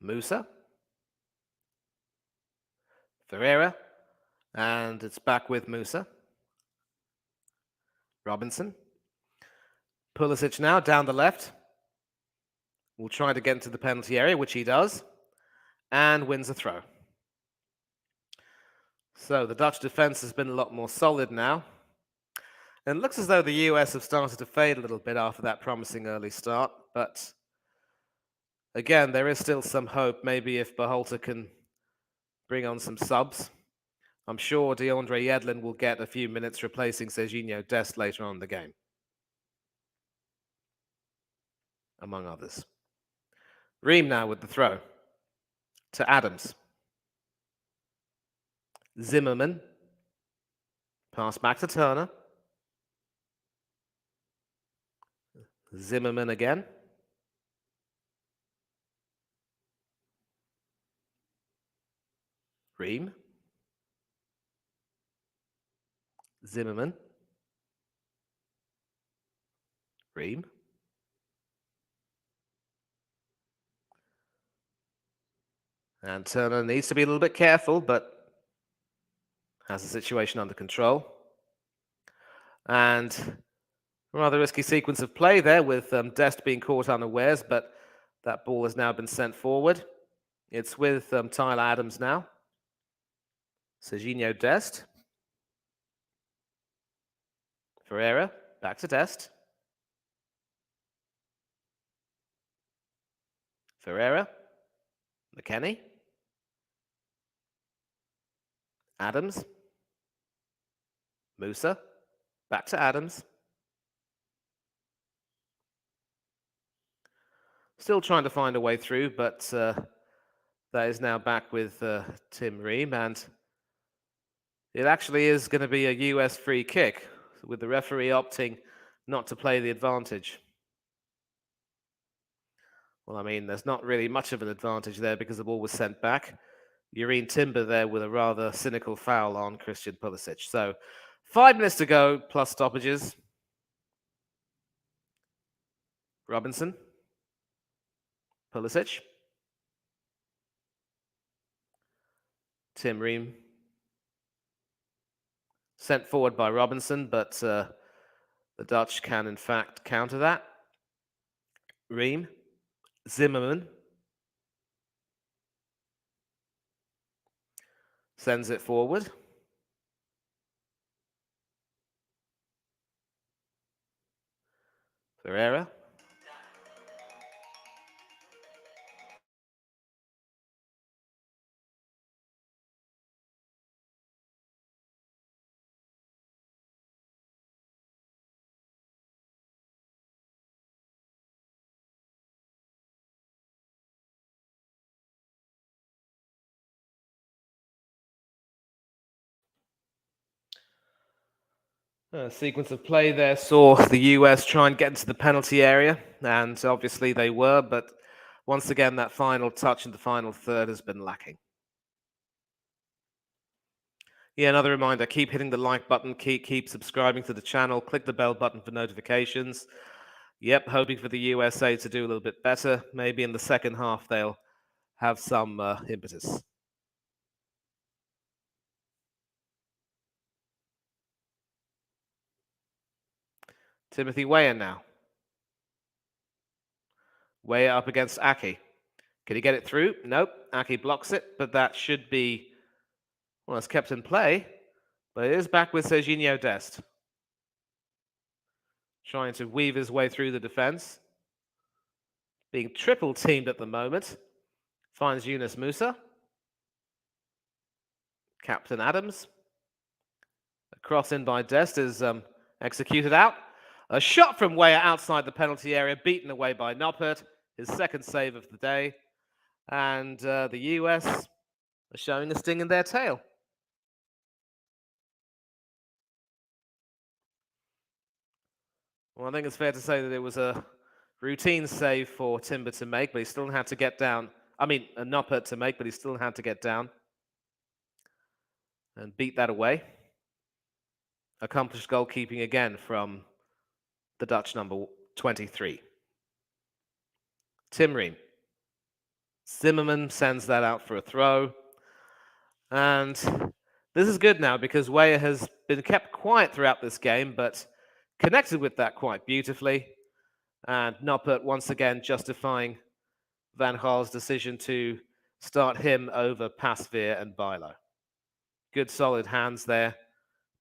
Musa. Ferreira. And it's back with Musa. Robinson. Pulisic now down the left. Will try to get into the penalty area, which he does. And wins a throw. So the Dutch defense has been a lot more solid now. And it looks as though the US have started to fade a little bit after that promising early start. But again, there is still some hope. Maybe if Berhalter can bring on some subs. I'm sure DeAndre Yedlin will get a few minutes replacing Serginho Dest later on in the game. Among others. Ream now with the throw. To Adams. Zimmerman. Pass back to Turner. Zimmerman again. Ream. Zimmerman. Ream. And Turner needs to be a little bit careful, but has the situation under control. And a rather risky sequence of play there with Dest being caught unawares, but that ball has now been sent forward. It's with Tyler Adams now. Serginho Dest. Ferreira, back to Dest. Ferreira. McKennie. Adams. Musa. Back to Adams. Still trying to find a way through, but that is now back with Tim Ream, and it actually is going to be a US free kick, with the referee opting not to play the advantage. Well, I mean, there's not really much of an advantage there because the ball was sent back. Jurrien Timber there with a rather cynical foul on Christian Pulisic. So 5 minutes to go, plus stoppages. Robinson. Pulisic. Tim Ream. Sent forward by Robinson, but the Dutch can, in fact, counter that. Ream. Zimmerman. Sends it forward. Ferreira. A sequence of play there saw the US try and get into the penalty area, and obviously they were, but once again, that final touch in the final third has been lacking. Yeah, another reminder, keep hitting the like button, keep subscribing to the channel, click the bell button for notifications. Yep, hoping for the USA to do a little bit better. Maybe in the second half they'll have some impetus. Timothy Weah now. Weah up against Aki. Can he get it through? Nope. Aki blocks it, but that should be, well, it's kept in play. But it is back with Serginho Dest. Trying to weave his way through the defense. Being triple teamed at the moment. Finds Yunus Musa. Captain Adams. A cross in by Dest is executed out. A shot from Weah outside the penalty area, beaten away by Noppert. His second save of the day. And the US are showing a sting in their tail. Well, I think it's fair to say that it was a routine save for Timber to make, but he still had to get down. I mean, a Noppert to make, but he still had to get down and beat that away. Accomplished goalkeeping again from the Dutch number 23. Tim Ream. Zimmerman sends that out for a throw. And this is good now because Weah has been kept quiet throughout this game, but connected with that quite beautifully. And Noppert once again justifying Van Gaal's decision to start him over Pasveer and Bijlo. Good solid hands there,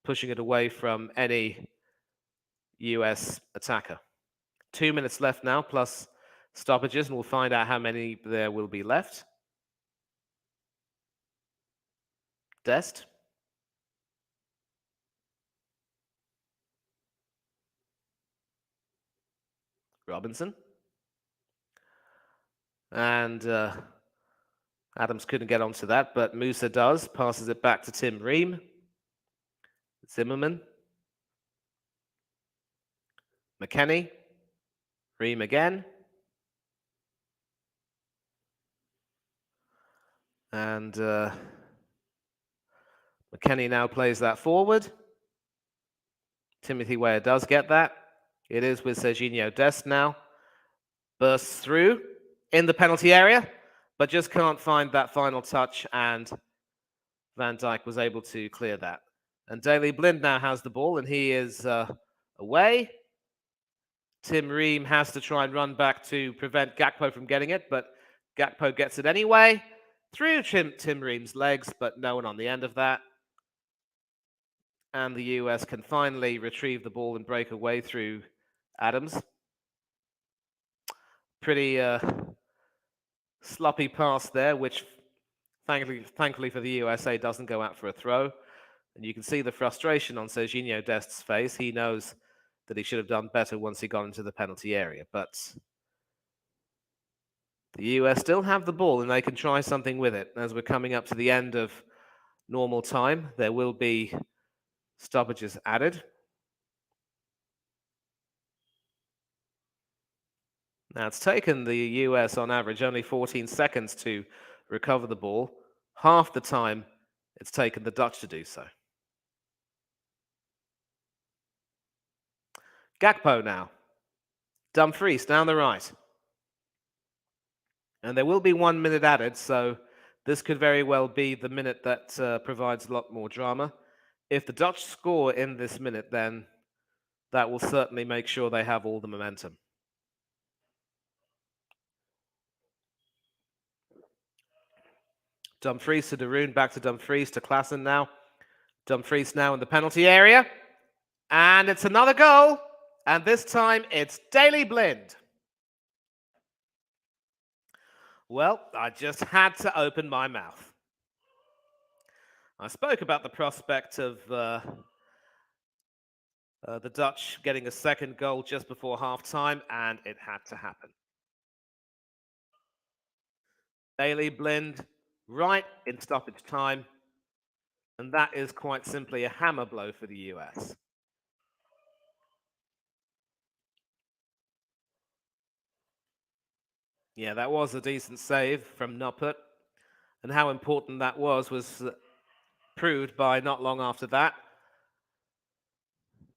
pushing it away from any US attacker. 2 minutes left now, plus stoppages, and we'll find out how many there will be left. Dest. Robinson. And Adams couldn't get onto that, but Musa does. Passes it back to Tim Ream. Zimmerman. McKennie. Ream again. And McKennie now plays that forward. Timothy Weah does get that. It is with Serginho Dest now. Bursts through in the penalty area, but just can't find that final touch, and Van Dijk was able to clear that. And Daley Blind now has the ball, and he is away. Tim Ream has to try and run back to prevent Gakpo from getting it, but Gakpo gets it anyway. Through Tim Ream's legs, but no one on the end of that. And the US can finally retrieve the ball and break away through Adams. Pretty sloppy pass there, which thankfully for the USA doesn't go out for a throw. And you can see the frustration on Serginho Dest's face. He knows that he should have done better once he got into the penalty area. But the US still have the ball and they can try something with it. As we're coming up to the end of normal time, there will be stoppages added. Now, it's taken the US on average only 14 seconds to recover the ball. Half the time it's taken the Dutch to do so. Gakpo now. Dumfries down the right. And there will be 1 minute added, so this could very well be the minute that provides a lot more drama. If the Dutch score in this minute, then that will certainly make sure they have all the momentum. Dumfries to De Roon, back to Dumfries to Klaassen now. Dumfries now in the penalty area. And it's another goal. And this time it's Daley Blind. Well, I just had to open my mouth. I spoke about the prospect of the Dutch getting a second goal just before halftime, and it had to happen. Daley Blind right in stoppage time, and that is quite simply a hammer blow for the US. Yeah, that was a decent save from Noppert. And how important that was proved by not long after that.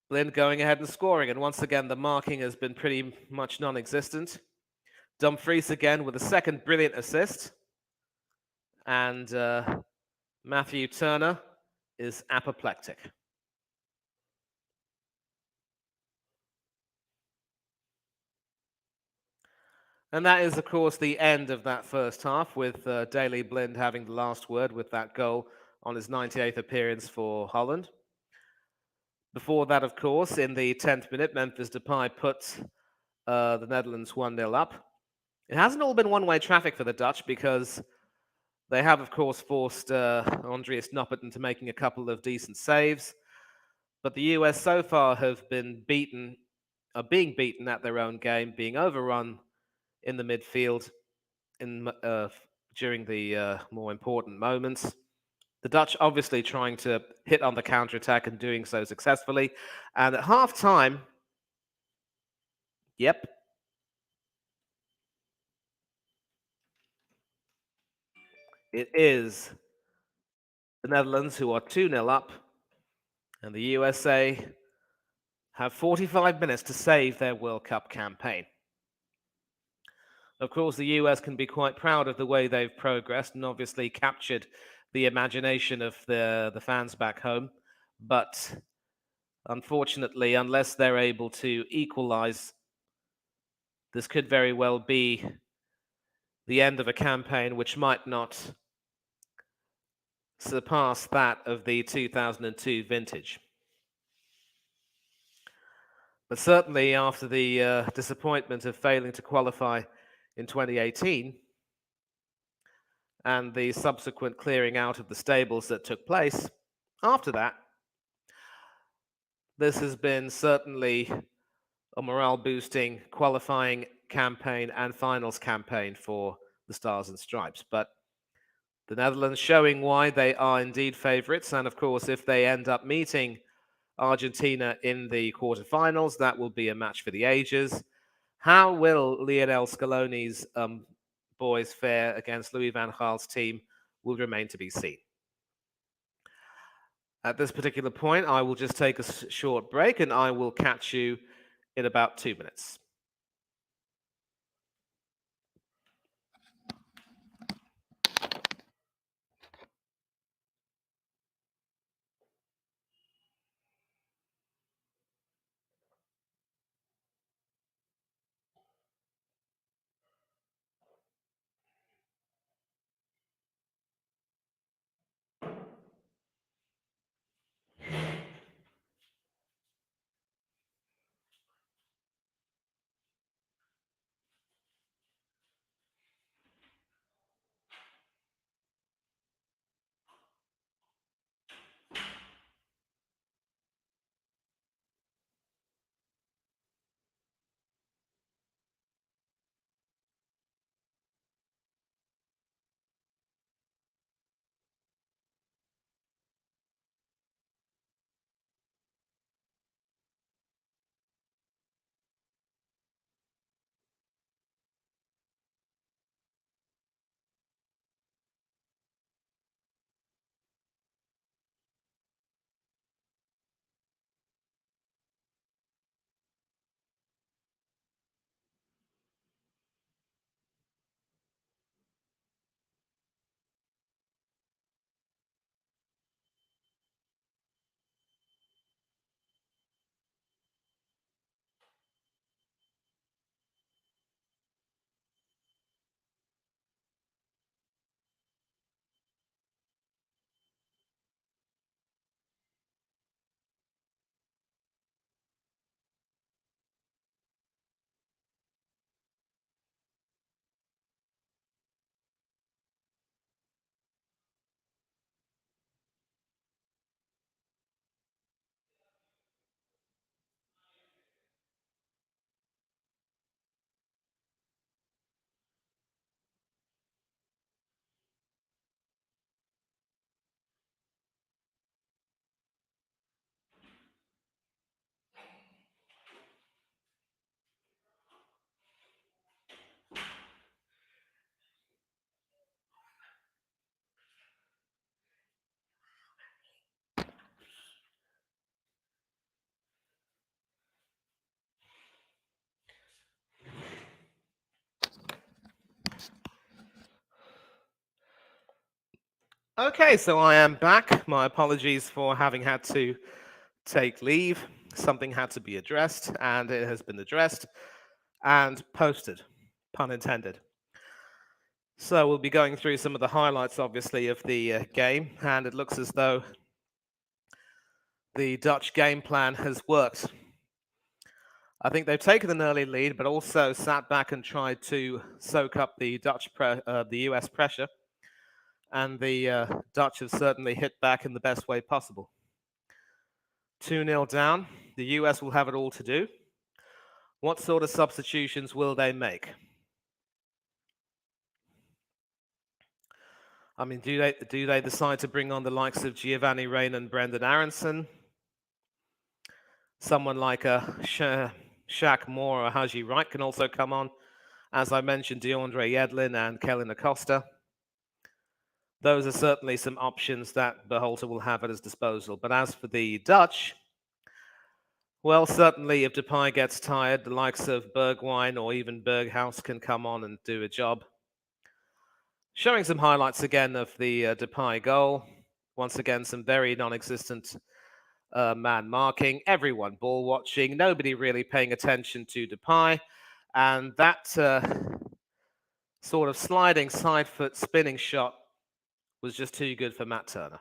Blind going ahead and scoring. And once again, the marking has been pretty much non-existent. Dumfries again with a second brilliant assist. And Matthew Turner is apoplectic. And that is, of course, the end of that first half, with Daley Blind having the last word with that goal on his 98th appearance for Holland. Before that, of course, in the 10th minute, Memphis Depay put the Netherlands 1-0 up. It hasn't all been one-way traffic for the Dutch, because they have, of course, forced Andreas Noppert into making a couple of decent saves. But the US so far have been being beaten at their own game, being overrun in the midfield during the more important moments. The Dutch obviously trying to hit on the counterattack and doing so successfully. And at half-time, yep, it is the Netherlands who are 2-0 up, and the USA have 45 minutes to save their World Cup campaign. Of course, the US can be quite proud of the way they've progressed and obviously captured the imagination of the fans back home. But unfortunately, unless they're able to equalize, this could very well be the end of a campaign which might not surpass that of the 2002 vintage. But certainly after the disappointment of failing to qualify in 2018 and the subsequent clearing out of the stables that took place after that, this has been certainly a morale-boosting qualifying campaign and finals campaign for the Stars and Stripes. But the Netherlands showing why they are indeed favourites, and of course, if they end up meeting Argentina in the quarterfinals, that will be a match for the ages. How will Lionel Scaloni's boys fare against Louis van Gaal's team will remain to be seen. At this particular point, I will just take a short break, and I will catch you in about 2 minutes. Okay, so I am back. My apologies for having had to take leave. Something had to be addressed, and it has been addressed and posted, pun intended. So we'll be going through some of the highlights, obviously, of the game, and it looks as though the Dutch game plan has worked. I think they've taken an early lead, but also sat back and tried to soak up the the US pressure. And the Dutch have certainly hit back in the best way possible. 2-0 down. The US will have it all to do. What sort of substitutions will they make? I mean, do they decide to bring on the likes of Giovanni Reina and Brendan Aronson? Someone like a Shaq Moore or Haji Wright can also come on. As I mentioned, DeAndre Yedlin and Kellen Acosta. Those are certainly some options that Berhalter will have at his disposal. But as for the Dutch, well, certainly if Depay gets tired, the likes of Bergwijn or even Berghuis can come on and do a job. Showing some highlights again of the Depay goal. Once again, some very non-existent man marking. Everyone ball watching. Nobody really paying attention to Depay. And that sort of sliding side foot spinning shot was just too good for Matt Turner.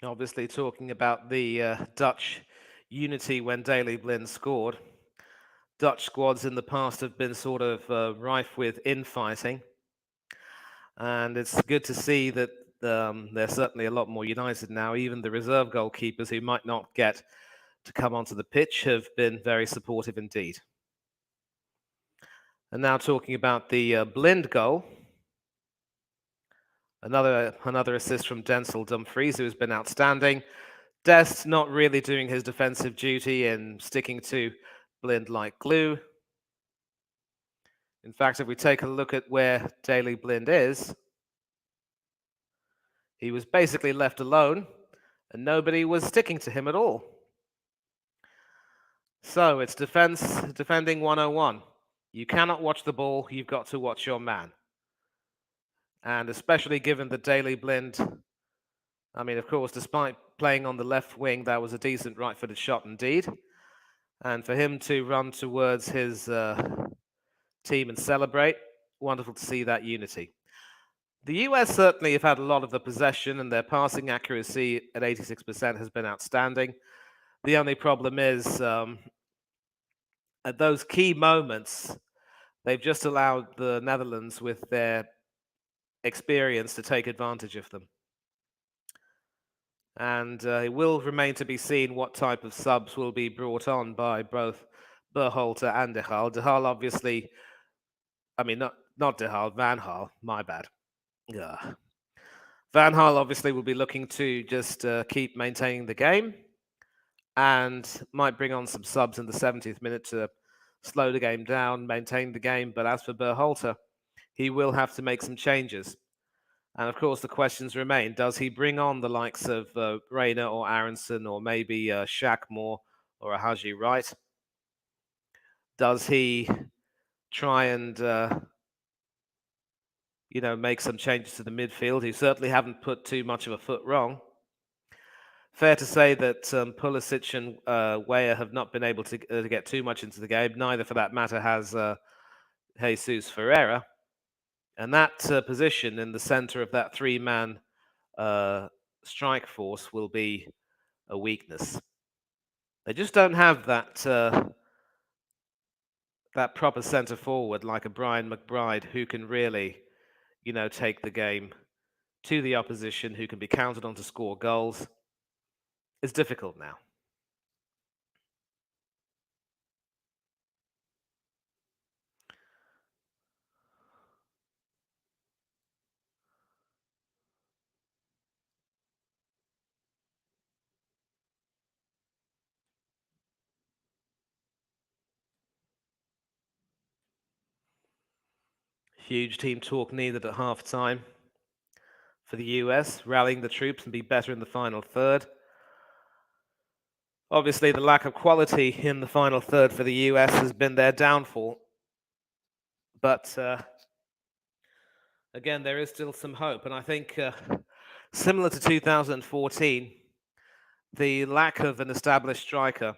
Obviously, talking about the Dutch unity when Daley Blind scored. Dutch squads in the past have been sort of rife with infighting. And it's good to see that they're certainly a lot more united now. Even the reserve goalkeepers who might not get to come onto the pitch have been very supportive indeed. And now talking about the Blind goal. Another assist from Denzel Dumfries, who has been outstanding. Dest not really doing his defensive duty and sticking to Blind like glue. In fact, if we take a look at where Daley Blind is, he was basically left alone and nobody was sticking to him at all. So it's defending 101. You cannot watch the ball, you've got to watch your man. And especially given that Daley Blind, I mean, of course, despite playing on the left wing, that was a decent right-footed shot indeed. And for him to run towards his team and celebrate, wonderful to see that unity. The US certainly have had a lot of the possession, and their passing accuracy at 86% has been outstanding. The only problem is at those key moments, they've just allowed the Netherlands with their experience to take advantage of them. And it will remain to be seen what type of subs will be brought on by both Berhalter and De Haal. De Haal obviously, I mean, not De Haal, Van Gaal, my bad. Yeah. Van Gaal obviously will be looking to just keep maintaining the game and might bring on some subs in the 70th minute to slow the game down, maintain the game. But as for Berhalter, he will have to make some changes. And of course, the questions remain. Does he bring on the likes of Reina or Aronson or maybe Shaq Moore or a Haji Wright? Does he try and make some changes to the midfield? He certainly haven't put too much of a foot wrong. Fair to say that Pulisic and Weah have not been able to get too much into the game. Neither, for that matter, has Jesus Ferreira. And that position in the center of that three-man strike force will be a weakness. They just don't have that proper center forward like a Brian McBride who can really, take the game to the opposition, who can be counted on to score goals. It's difficult now. Huge team talk needed at half-time for the US, rallying the troops and be better in the final third. Obviously, the lack of quality in the final third for the US has been their downfall. But again, there is still some hope. And I think similar to 2014, the lack of an established striker,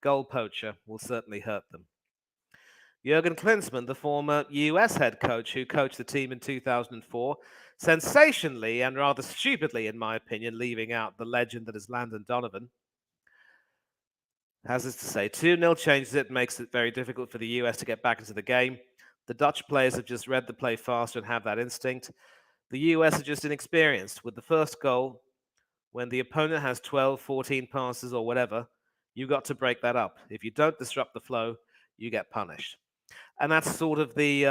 goal poacher, will certainly hurt them. Jurgen Klinsmann, the former US head coach who coached the team in 2004, sensationally and rather stupidly, in my opinion, leaving out the legend that is Landon Donovan, has this to say: 2-0 changes it, makes it very difficult for the US to get back into the game. The Dutch players have just read the play faster and have that instinct. The US are just inexperienced. With the first goal, when the opponent has 12, 14 passes or whatever, you've got to break that up. If you don't disrupt the flow, you get punished. And that's sort of the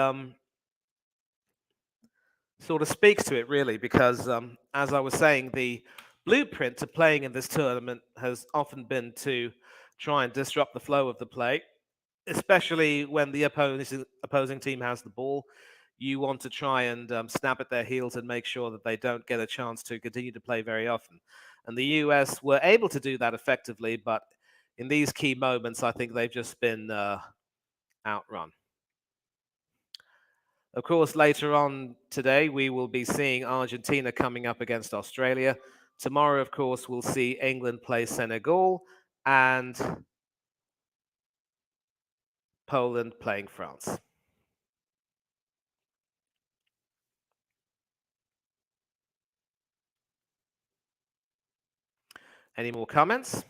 sort of speaks to it, really, because as I was saying, the blueprint to playing in this tournament has often been to try and disrupt the flow of the play, especially when the opposing team has the ball. You want to try and snap at their heels and make sure that they don't get a chance to continue to play very often. And the US were able to do that effectively, but in these key moments, I think they've just been outrun. Of course, later on today, we will be seeing Argentina coming up against Australia. Tomorrow, of course, we'll see England play Senegal and Poland playing France. Any more comments?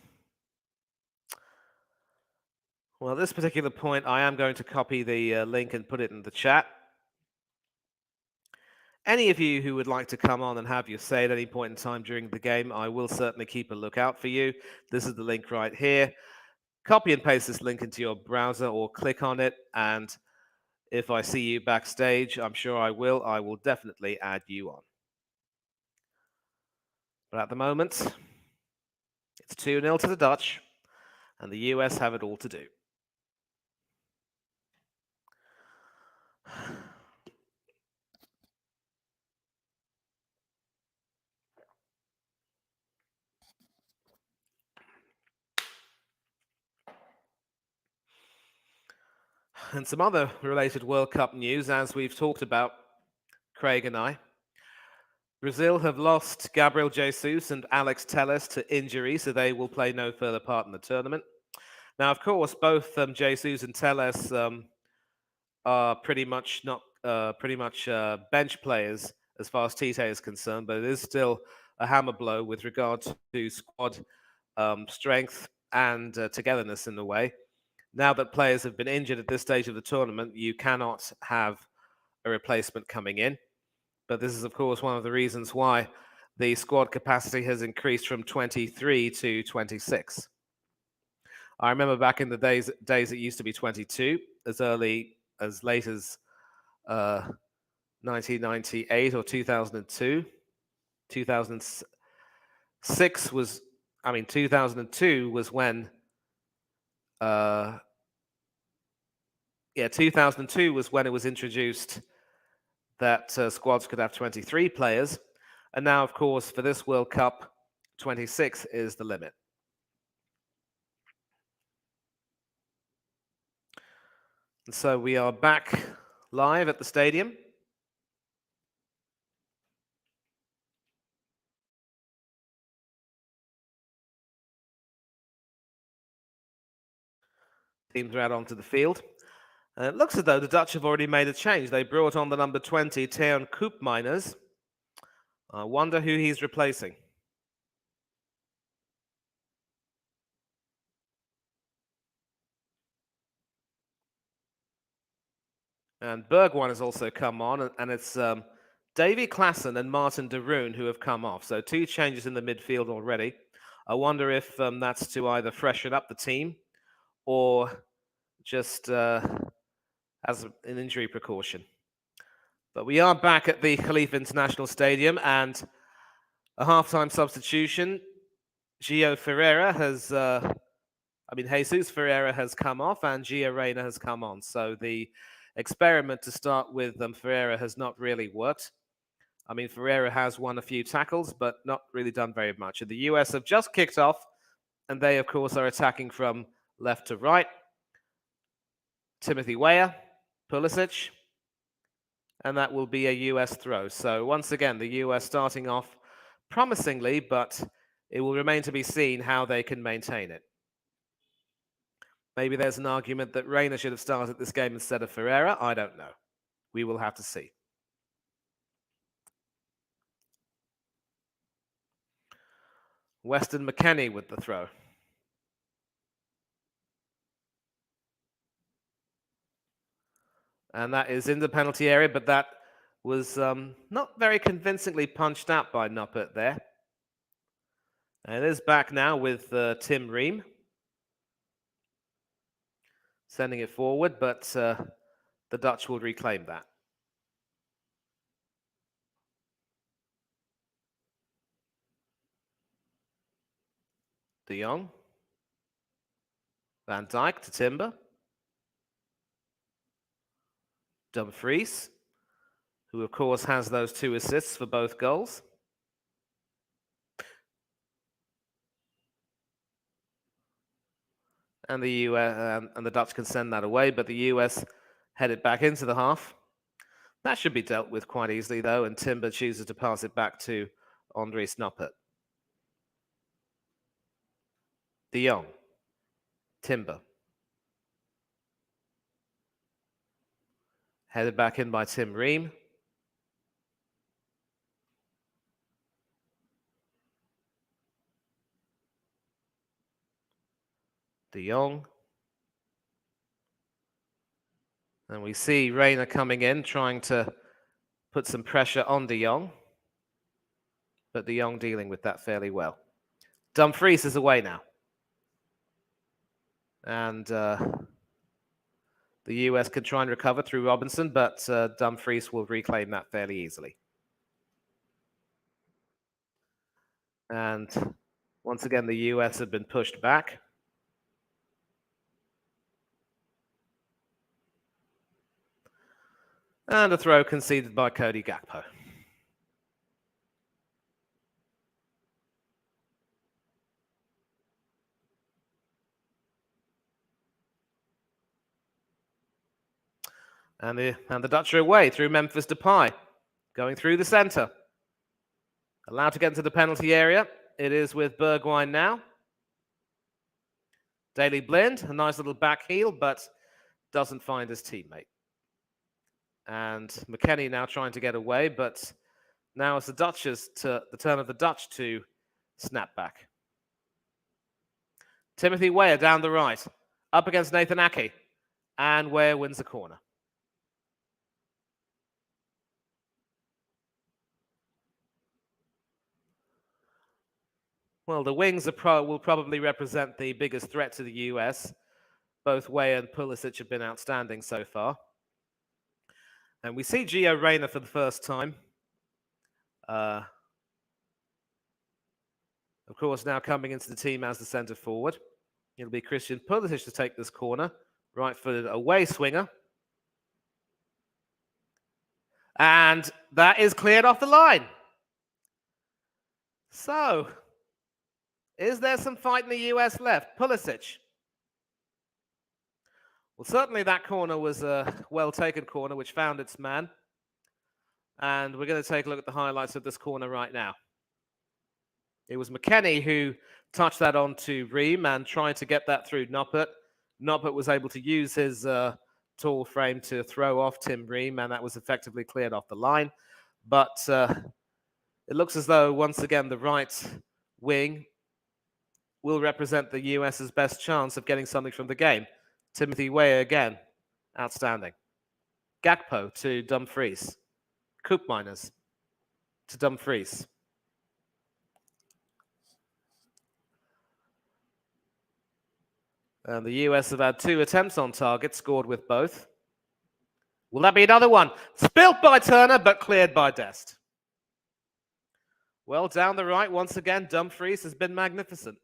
Well, at this particular point, I am going to copy the link and put it in the chat. Any of you who would like to come on and have your say at any point in time during the game, I will certainly keep a lookout for you. This is the link right here. Copy and paste this link into your browser or click on it, and if I see you backstage, I'm sure I will definitely add you on. But at the moment, it's 2-0 to the Dutch, and the US have it all to do. And some other related World Cup news, as we've talked about, Craig and I. Brazil have lost Gabriel Jesus and Alex Telles to injury, so they will play no further part in the tournament. Now, of course, both Jesus and Telles are pretty much bench players as far as Tite is concerned, but it is still a hammer blow with regard to squad strength and togetherness in a way. Now that players have been injured at this stage of the tournament, you cannot have a replacement coming in. But this is, of course, one of the reasons why the squad capacity has increased from 23 to 26. I remember back in the days it used to be 22, as late as 1998 or 2002. 2006 was, 2002 was when 2002 was when it was introduced that squads could have 23 players. And now, of course, for this World Cup, 26 is the limit. And so we are back live at the stadium. Teams are out onto the field. It looks as though the Dutch have already made a change. They brought on the number 20, Teun Koopmeiners. I wonder who he's replacing. And Bergwijn has also come on, and it's Davy Klaassen and Martin de Roon who have come off. So 2 changes in the midfield already. I wonder if that's to either freshen up the team or just as an injury precaution. But we are back at the Khalifa International Stadium, and a halftime substitution. Jesus Ferreira has come off, and Gio Reyna has come on. So the experiment to start with Ferreira has not really worked. I mean, Ferreira has won a few tackles, but not really done very much. And the US have just kicked off, and they, of course, are attacking from left to right. Timothy Weah, Pulisic, and that will be a US throw. So once again, the US starting off promisingly, but it will remain to be seen how they can maintain it. Maybe there's an argument that Reina should have started this game instead of Ferreira. I don't know. We will have to see. Weston McKennie with the throw. And that is in the penalty area, but that was not very convincingly punched out by Noppert there. And it is back now with Tim Ream. Sending it forward, but the Dutch will reclaim that. De Jong. Van Dijk to Timber. Dumfries, who of course has those 2 assists for both goals. And the US and the Dutch can send that away, but the US head it back into the half. That should be dealt with quite easily, though, and Timber chooses to pass it back to Andries Noppert. De Jong. Timber. Headed back in by Tim Ream. De Jong. And we see Reina coming in, trying to put some pressure on De Jong. But De Jong dealing with that fairly well. Dumfries is away now. And the US could try and recover through Robinson, but Dumfries will reclaim that fairly easily. And once again, the US have been pushed back. And a throw conceded by Cody Gakpo. And the Dutch are away through Memphis Depay, going through the center. Allowed to get into the penalty area. It is with Bergwijn now. Daley Blind, a nice little back heel, but doesn't find his teammate. And McKennie now trying to get away, but now it's the turn of the Dutch to snap back. Timothy Weah down the right, up against Nathan Ake, and Weah wins the corner. Well, the wings will probably represent the biggest threat to the US. Both Weah and Pulisic have been outstanding so far. And we see Gio Reyna for the first time. Of course, now coming into the team as the centre forward. It'll be Christian Pulisic to take this corner. Right-footed away swinger. And that is cleared off the line. So, is there some fight in the US left? Pulisic. Well, certainly that corner was a well-taken corner, which found its man. And we're going to take a look at the highlights of this corner right now. It was McKennie who touched that onto Ream and tried to get that through Noppert. Noppert was able to use his tall frame to throw off Tim Ream, and that was effectively cleared off the line. But it looks as though, once again, the right wing will represent the US's best chance of getting something from the game. Timothy Weah again, outstanding. Gakpo to Dumfries. Koopmeiners to Dumfries. And the US have had 2 attempts on target, scored with both. Will that be another one? Spilt by Turner, but cleared by Dest. Well, down the right, once again, Dumfries has been magnificent.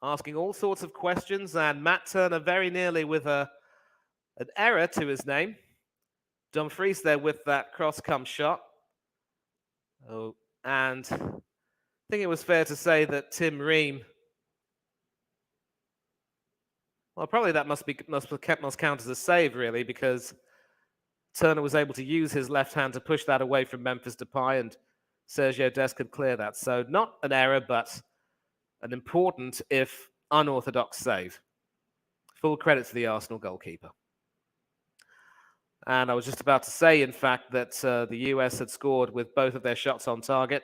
Asking all sorts of questions, and Matt Turner very nearly with a An error to his name. Dumfries there with that cross-come shot. Oh, and I think it was fair to say that Tim Ream. Well, probably that must count as a save, really, because Turner was able to use his left hand to push that away from Memphis Depay, and Sergio Dest could clear that. So not an error, but an important, if unorthodox, save. Full credit to the Arsenal goalkeeper. And I was just about to say, in fact, that the US had scored with both of their shots on target.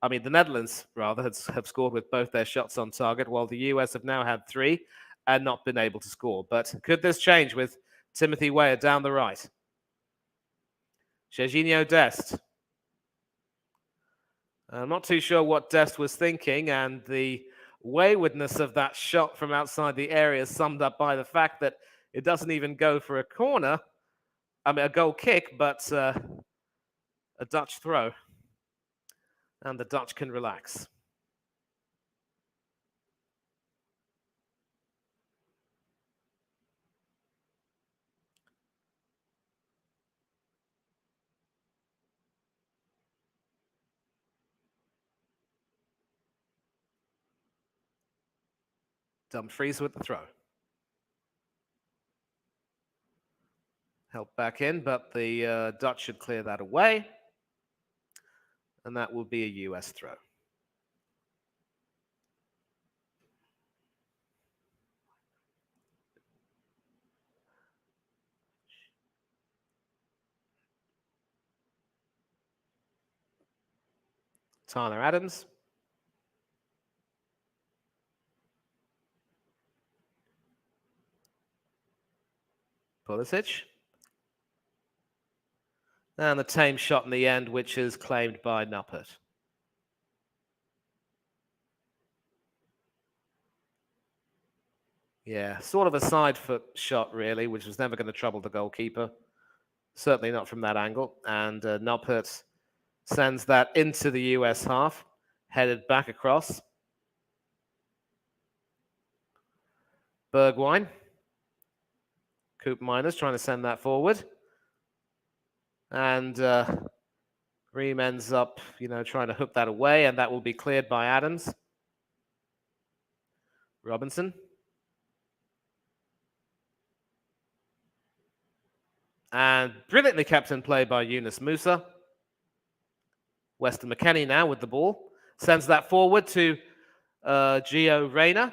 I mean, the Netherlands, rather, have scored with both their shots on target, while the US have now had 3 and not been able to score. But could this change with Timothy Weah down the right? Serginho Dest. I'm not too sure what Dest was thinking, and the waywardness of that shot from outside the area is summed up by the fact that it doesn't even go for a corner. I mean, a goal kick, but a Dutch throw. And the Dutch can relax. Dumfries with the throw. Helped back in, but the Dutch should clear that away. And that will be a US throw. Tyler Adams. Pulisic. And the tame shot in the end, which is claimed by Noppert. Yeah, sort of a side foot shot, really, which was never going to trouble the goalkeeper. Certainly not from that angle. And Noppert sends that into the US half, headed back across. Bergwijn. Coop Miners trying to send that forward. And Ream ends up, trying to hook that away, and that will be cleared by Adams. Robinson. And brilliantly kept in play by Yunus Musa. Weston McKennie now with the ball. Sends that forward to Gio Reyna.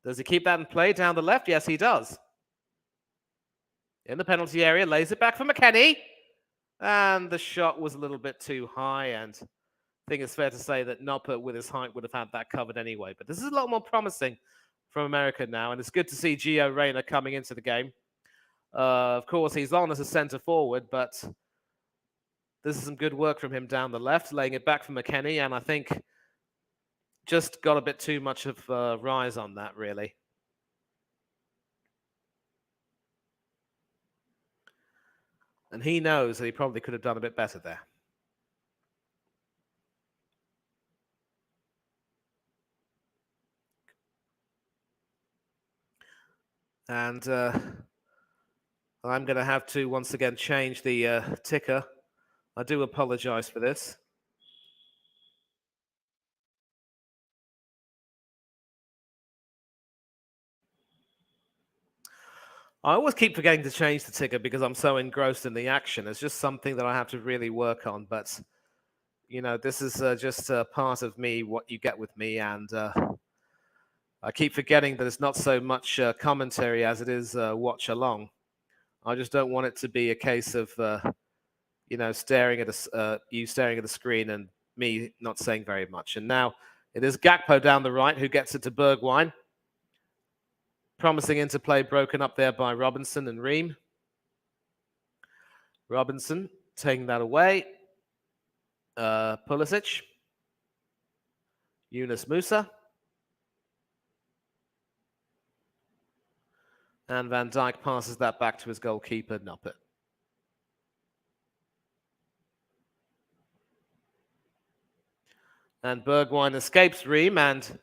Does he keep that in play down the left? Yes, he does. In the penalty area, lays it back for McKennie. And the shot was a little bit too high, and I think it's fair to say that Noppert, with his height, would have had that covered anyway. But this is a lot more promising from America now, and it's good to see Gio Reyna coming into the game. Of course, he's on as a centre forward, but this is some good work from him down the left, laying it back for McKennie, and I think just got a bit too much of rise on that, really. And he knows that he probably could have done a bit better there. And I'm going to have to once again change the ticker. I do apologize for this. I always keep forgetting to change the ticker because I'm so engrossed in the action. It's just something that I have to really work on. But, this is just part of me, what you get with me. And I keep forgetting that it's not so much commentary as it is watch along. I just don't want it to be a case of, staring at you staring at the screen and me not saying very much. And now it is Gakpo down the right who gets it to Bergwijn. Promising interplay broken up there by Robinson and Ream. Robinson taking that away. Pulisic. Yunus Musa. And Van Dijk passes that back to his goalkeeper, Noppert. And Bergwijn escapes Ream, and,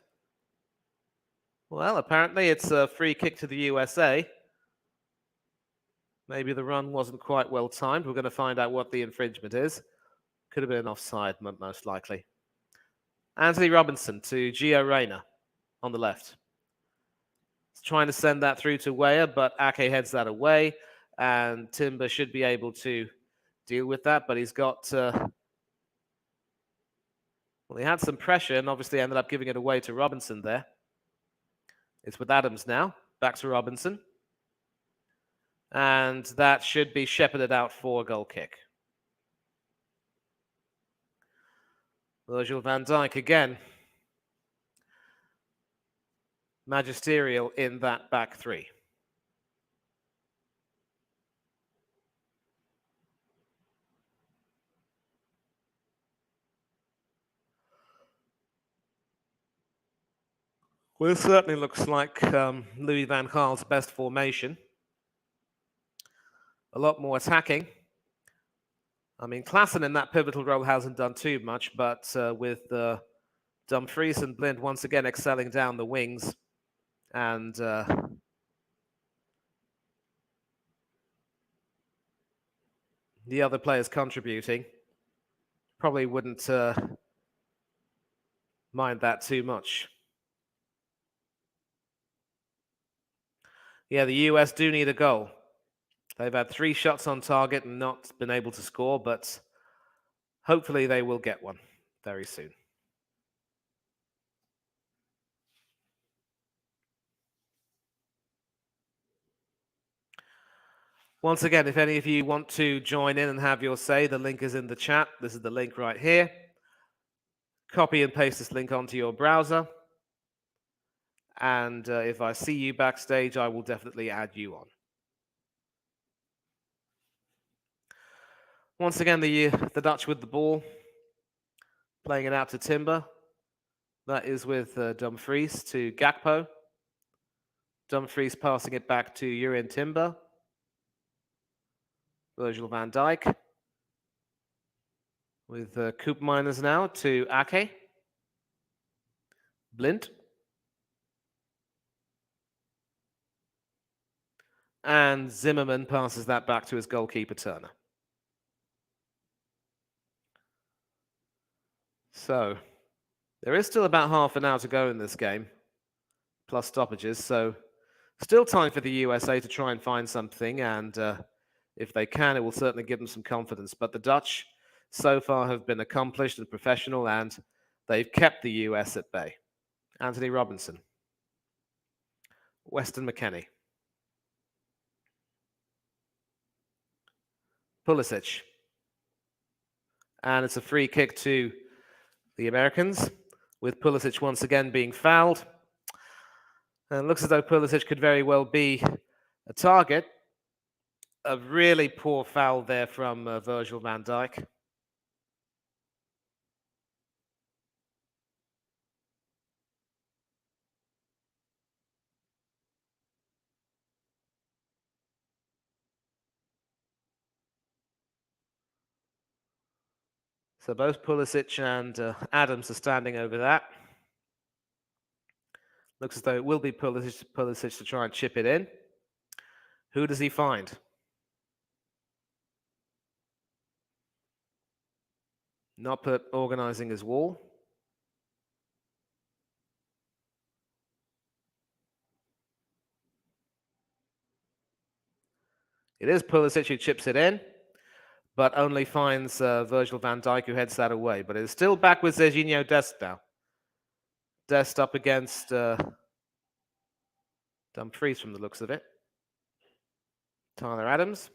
well, apparently it's a free kick to the USA. Maybe the run wasn't quite well timed. We're going to find out what the infringement is. Could have been an offside, most likely. Anthony Robinson to Gio Reyna on the left. He's trying to send that through to Weah, but Ake heads that away, and Timber should be able to deal with that, but he's got... well, he had some pressure and obviously ended up giving it away to Robinson there. It's with Adams now. Back to Robinson. And that should be shepherded out for a goal kick. Virgil van Dijk again. Magisterial in that back three. Well, it certainly looks like Louis van Gaal's best formation. A lot more attacking. I mean, Klaassen in that pivotal role hasn't done too much, but with Dumfries and Blind once again excelling down the wings, and the other players contributing, probably wouldn't mind that too much. Yeah, the US do need a goal. They've had 3 shots on target and not been able to score, but hopefully they will get one very soon. Once again, if any of you want to join in and have your say, the link is in the chat. This is the link right here. Copy and paste this link onto your browser. And if I see you backstage, I will definitely add you on. Once again, the Dutch with the ball, playing it out to Timber. That is with Dumfries to Gakpo. Dumfries passing it back to Jurrien Timber. Virgil van Dijk. With Koopmeiners now to Ake. Blind. And Zimmerman passes that back to his goalkeeper, Turner. So, there is still about half an hour to go in this game, plus stoppages, so still time for the USA to try and find something, and if they can, it will certainly give them some confidence. But the Dutch so far have been accomplished and professional, and they've kept the US at bay. Anthony Robinson. Weston McKennie. Pulisic. And it's a free kick to the Americans, with Pulisic once again being fouled. And it looks as though Pulisic could very well be a target. A really poor foul there from Virgil van Dijk. So both Pulisic and Adams are standing over that. Looks as though it will be Pulisic to try and chip it in. Who does he find? Noppert organising his wall. It is Pulisic who chips it in, but only finds Virgil van Dijk, who heads that away. But it's still back with Serginho Dest now. Dest up against Dumfries from the looks of it. Tyler Adams.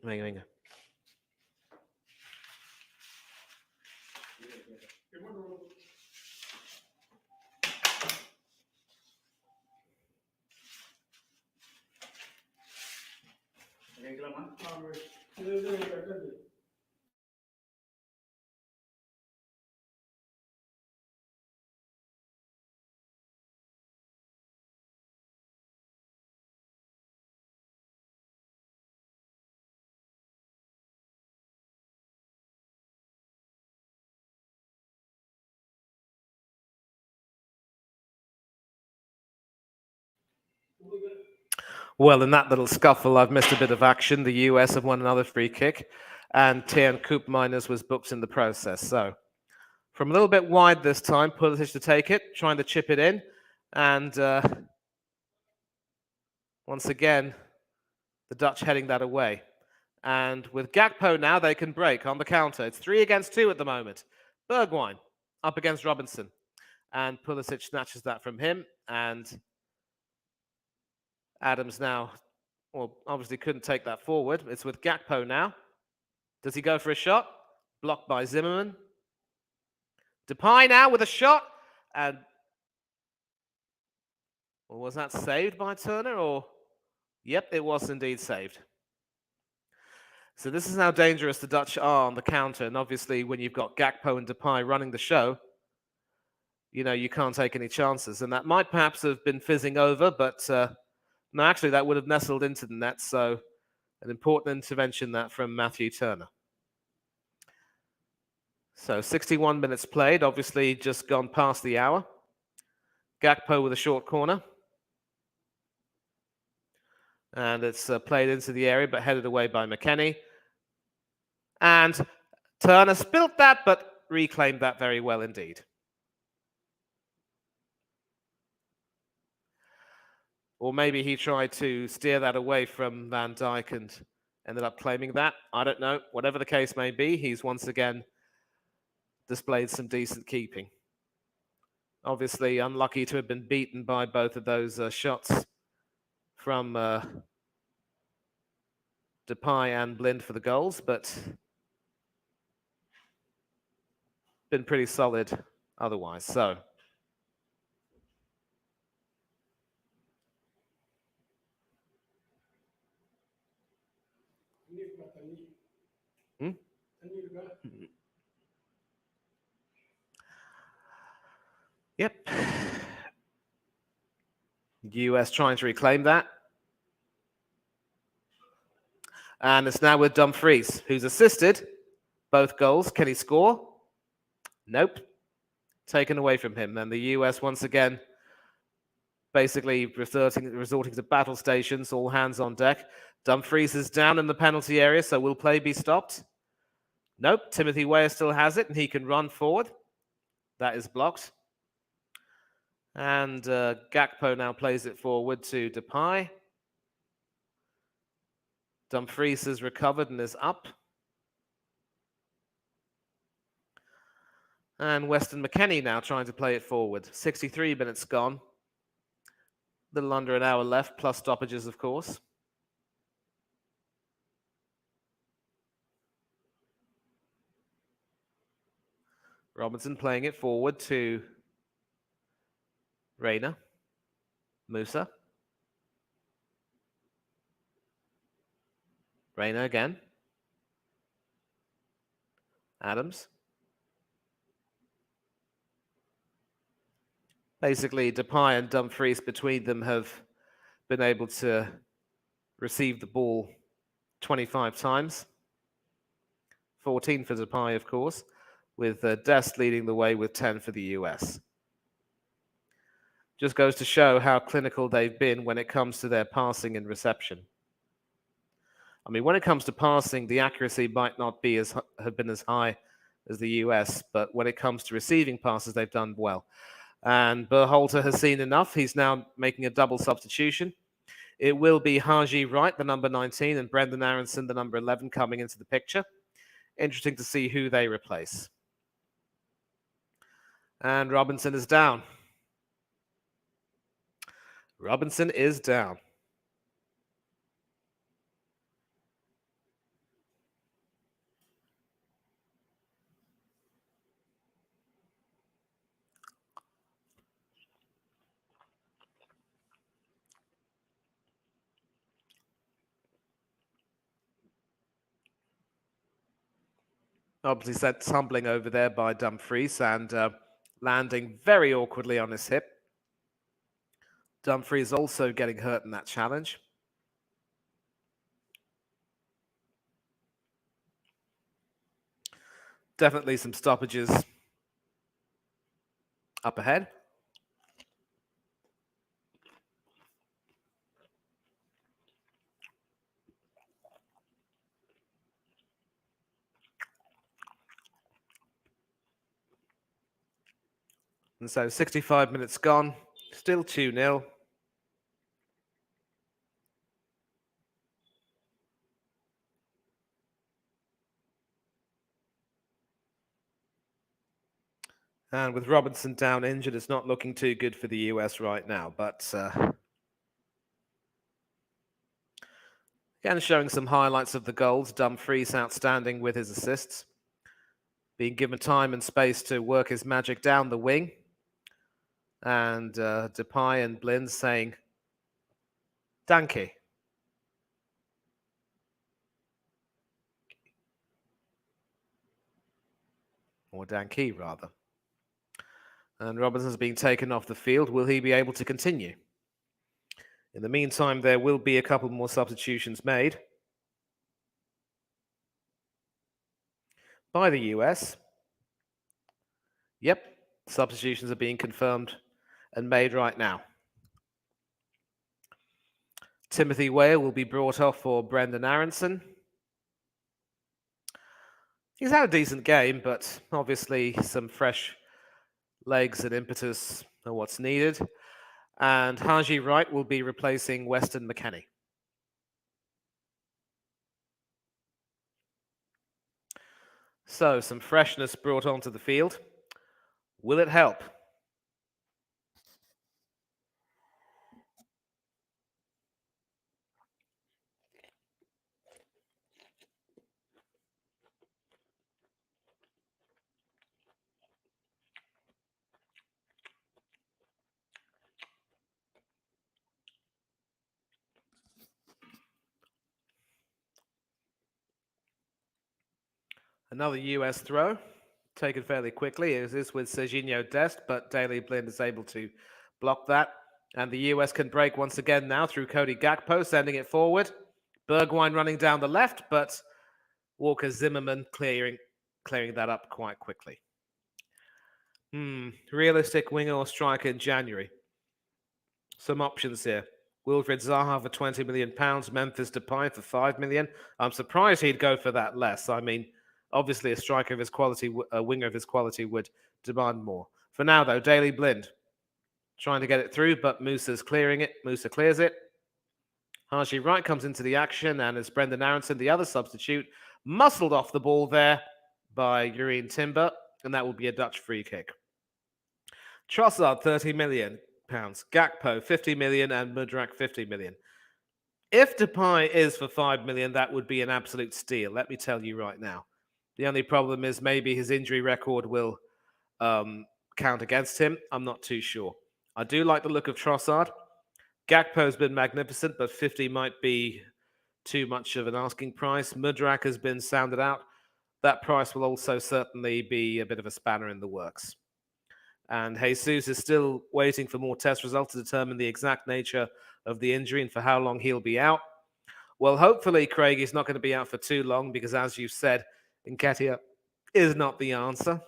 Venga. Well, in that little scuffle, I've missed a bit of action. The US have won another free kick, and Tian Coop Miners was booked in the process. So, from a little bit wide this time, Pulisic to take it, trying to chip it in, and once again, the Dutch heading that away. And with Gakpo now, they can break on the counter. It's 3 against 2 at the moment. Bergwijn up against Robinson, and Pulisic snatches that from him, and Adams now, well, obviously couldn't take that forward. It's with Gakpo now. Does he go for a shot? Blocked by Zimmerman. Depay now with a shot. And well, was that saved by Turner? Or yep, it was indeed saved. So this is how dangerous the Dutch are on the counter. And obviously, when you've got Gakpo and Depay running the show, you know, you can't take any chances. And that might perhaps have been fizzing over, but no, actually, that would have nestled into the net. So an important intervention that from Matthew Turner. So 61 minutes played, obviously just gone past the hour. Gakpo with a short corner. And it's played into the area, but headed away by McKennie. And Turner spilt that, but reclaimed that very well indeed. Or maybe he tried to steer that away from Van Dijk and ended up claiming that. I don't know. Whatever the case may be, he's once again displayed some decent keeping. Obviously unlucky to have been beaten by both of those shots from Depay and Blind for the goals, but been pretty solid otherwise. So yep. US trying to reclaim that. And it's now with Dumfries, who's assisted both goals. Can he score? Nope. Taken away from him. And the US once again basically resorting to battle stations, all hands on deck. Dumfries is down in the penalty area, so will play be stopped? Nope. Timothy Weah still has it, and he can run forward. That is blocked. And Gakpo now plays it forward to Depay. Dumfries has recovered and is up. And Weston McKennie now trying to play it forward. 63 minutes gone. A little under an hour left, plus stoppages, of course. Robinson playing it forward to Reina. Musa. Reina again. Adams. Basically, Depay and Dumfries between them have been able to receive the ball 25 times. 14 for Depay, of course, with Dest leading the way with 10 for the US. Just goes to show how clinical they've been when it comes to their passing and reception. I mean, when it comes to passing, the accuracy might not be have been as high as the US, but when it comes to receiving passes, they've done well. And Berhalter has seen enough. He's now making a double substitution. It will be Haji Wright, the number 19, and Brendan Aronson, the number 11, coming into the picture. Interesting to see who they replace. And Robinson is down. Robinson is down. Obviously sent tumbling over there by Dumfries and landing very awkwardly on his hip. Dumfries also getting hurt in that challenge. Definitely some stoppages up ahead. And so 65 minutes gone, still 2-0. And with Robinson down injured, it's not looking too good for the US right now. But again, showing some highlights of the goals. Dumfries outstanding with his assists. Being given time and space to work his magic down the wing. And Depay and Blind saying, Danke. Or Danke, rather. And Robinson's being taken off the field. Will he be able to continue? In the meantime, there will be a couple more substitutions made by the US. Yep, substitutions are being confirmed and made right now. Timothy Weah will be brought off for Brendan Aronson. He's had a decent game, but obviously some fresh legs and impetus are what's needed. And Haji Wright will be replacing Weston McKennie. So some freshness brought onto the field. Will it help? Another US throw, taken fairly quickly. It is with Serginho Dest, but Daley Blind is able to block that. And the US can break once again now through Cody Gakpo, sending it forward. Bergwijn running down the left, but Walker Zimmerman clearing that up quite quickly. Realistic winger or striker in January. Some options here. Wilfried Zaha for £20 million, Memphis Depay for £5 million. I'm surprised he'd go for that less. I mean, obviously a striker of his quality, a winger of his quality would demand more. For now, though, Daley Blind trying to get it through, but Musa's clearing it. Musa clears it. Haji Wright comes into the action, and as Brendan Aronson, the other substitute, muscled off the ball there by Jurrien Timber, and that will be a Dutch free kick. Trossard, £30 million. Gakpo, 50 million, and Mudrak, 50 million. If Depay is for 5 million, that would be an absolute steal, let me tell you right now. The only problem is maybe his injury record will count against him. I'm not too sure. I do like the look of Trossard. Gakpo's been magnificent, but 50 might be too much of an asking price. Mudrak has been sounded out. That price will also certainly be a bit of a spanner in the works. And Jesus is still waiting for more test results to determine the exact nature of the injury and for how long he'll be out. Well, hopefully, Craig is not going to be out for too long because, as you said, Nketiah is not the answer.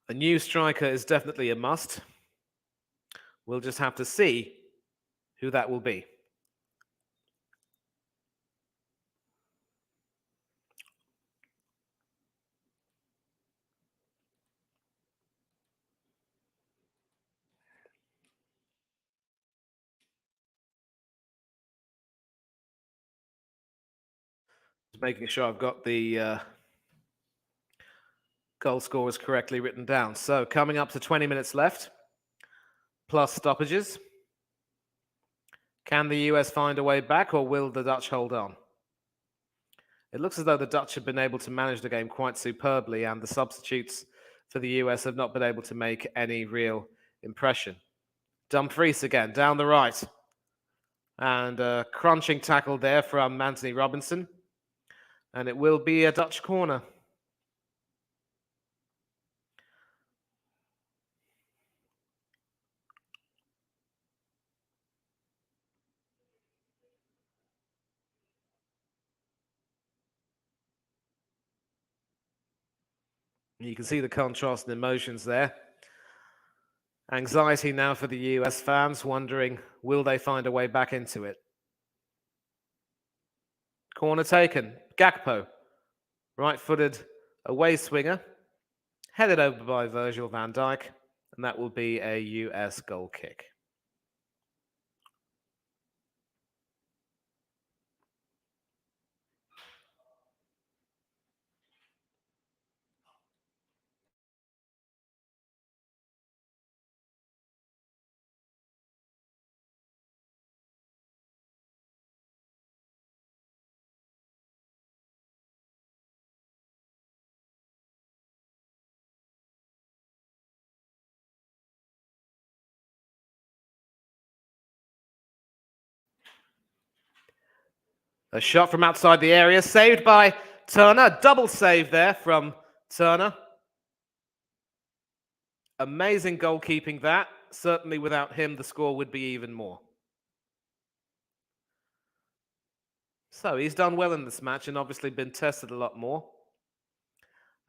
A new striker is definitely a must. We'll just have to see who that will be. Just making sure I've got the goal scorers correctly written down. So coming up to 20 minutes left, plus stoppages. Can the US find a way back, or will the Dutch hold on? It looks as though the Dutch have been able to manage the game quite superbly, and the substitutes for the US have not been able to make any real impression. Dumfries again, down the right. And a crunching tackle there from Anthony Robinson. And it will be a Dutch corner. You can see the contrast in emotions there. Anxiety now for the US fans, wondering, will they find a way back into it? Corner taken. Gakpo, right-footed away swinger. Headed over by Virgil van Dijk, and that will be a US goal kick. A shot from outside the area, saved by Turner. Double save there from Turner. Amazing goalkeeping that. Certainly without him, the score would be even more. So he's done well in this match and obviously been tested a lot more.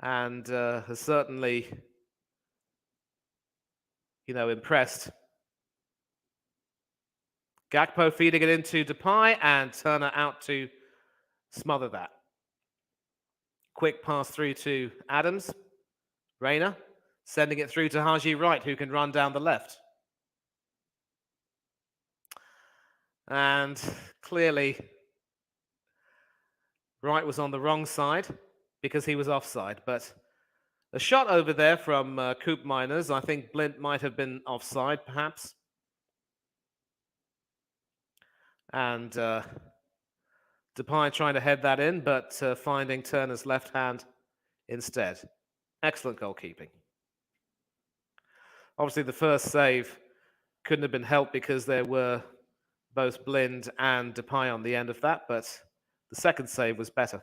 And has certainly, impressed. Gakpo feeding it into Depay and Turner out to smother that. Quick pass through to Adams. Reina sending it through to Haji Wright, who can run down the left. And clearly, Wright was on the wrong side because he was offside. But a shot over there from Coop Miners. I think Blint might have been offside, perhaps. And Depay trying to head that in, but finding Turner's left hand instead. Excellent goalkeeping. Obviously, the first save couldn't have been helped because there were both Blind and Depay on the end of that, but the second save was better.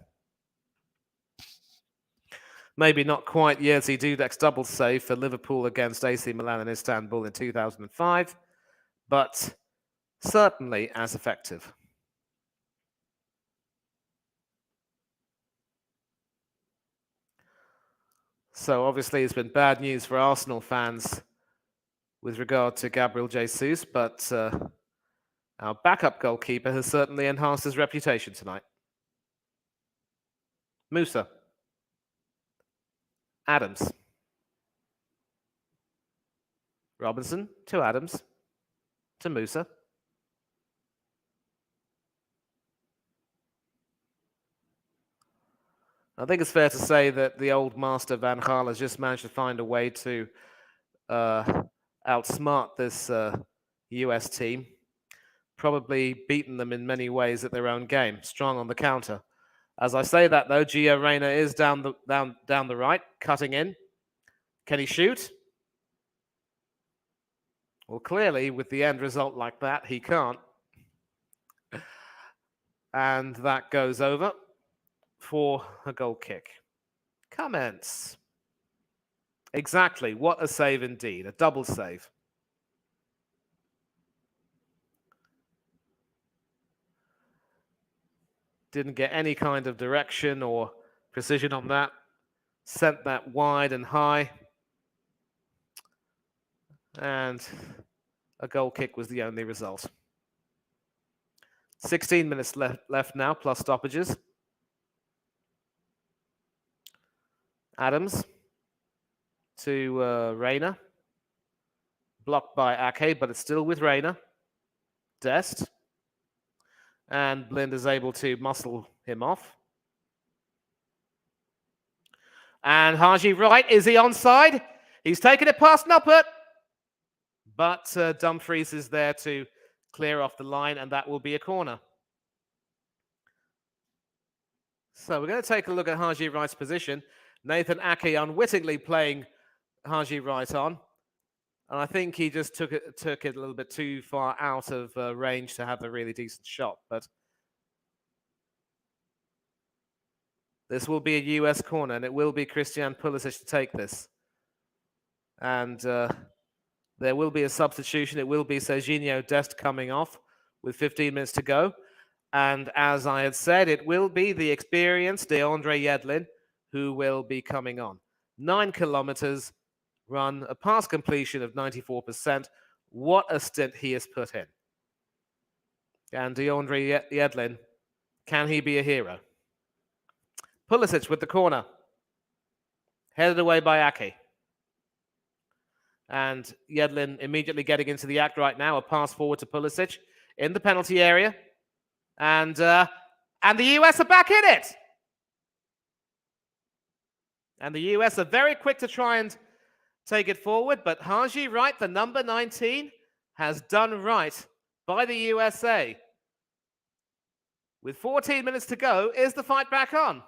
Maybe not quite Jerzy Dudek's double save for Liverpool against AC Milan and Istanbul in 2005, but certainly as effective. So obviously it's been bad news for Arsenal fans with regard to Gabriel Jesus, but our backup goalkeeper has certainly enhanced his reputation tonight. Musa. Adams. Robinson to Adams. To Musa. I think it's fair to say that the old master Van Gaal has just managed to find a way to outsmart this US team. Probably beaten them in many ways at their own game. Strong on the counter. As I say that, though, Gio Reyna is down the right, cutting in. Can he shoot? Well, clearly, with the end result like that, he can't. And that goes over for a goal kick. Comments. Exactly. What a save indeed. A double save. Didn't get any kind of direction or precision on that. Sent that wide and high. And a goal kick was the only result. 16 minutes left now, plus stoppages. Adams to Reyna. Blocked by Ake, but it's still with Reyna. Dest. And Blind is able to muscle him off. And Haji Wright, is he onside? He's taken it past Noppert. But Dumfries is there to clear off the line, and that will be a corner. So we're going to take a look at Haji Wright's position. Nathan Ake unwittingly playing Haji Wright on. And I think he just took it a little bit too far out of range to have a really decent shot. But this will be a US corner, and it will be Christian Pulisic to take this. And there will be a substitution. It will be Serginho Dest coming off with 15 minutes to go. And as I had said, it will be the experienced DeAndre Yedlin who will be coming on. 9 kilometers run, a pass completion of 94%. What a stint he has put in. And DeAndre Yedlin, can he be a hero? Pulisic with the corner. Headed away by Ake. And Yedlin immediately getting into the act right now. A pass forward to Pulisic in the penalty area. And the US are back in it. And the US are very quick to try and take it forward. But Haji Wright, the number 19, has done right by the USA. With 14 minutes to go, is the fight back on?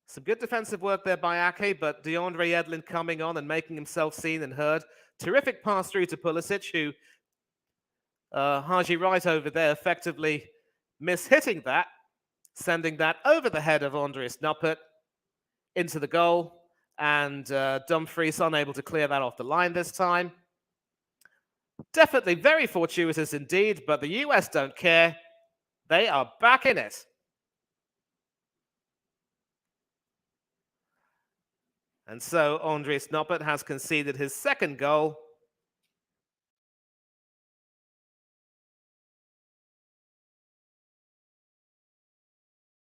Some good defensive work there by Ake, but DeAndre Yedlin coming on and making himself seen and heard. Terrific pass through to Pulisic, who Haji Wright over there effectively mishitting that, sending that over the head of Andries Noppert into the goal, and Dumfries unable to clear that off the line this time. Definitely very fortuitous indeed, but the US don't care. They are back in it. And so Andries Noppert has conceded his second goal.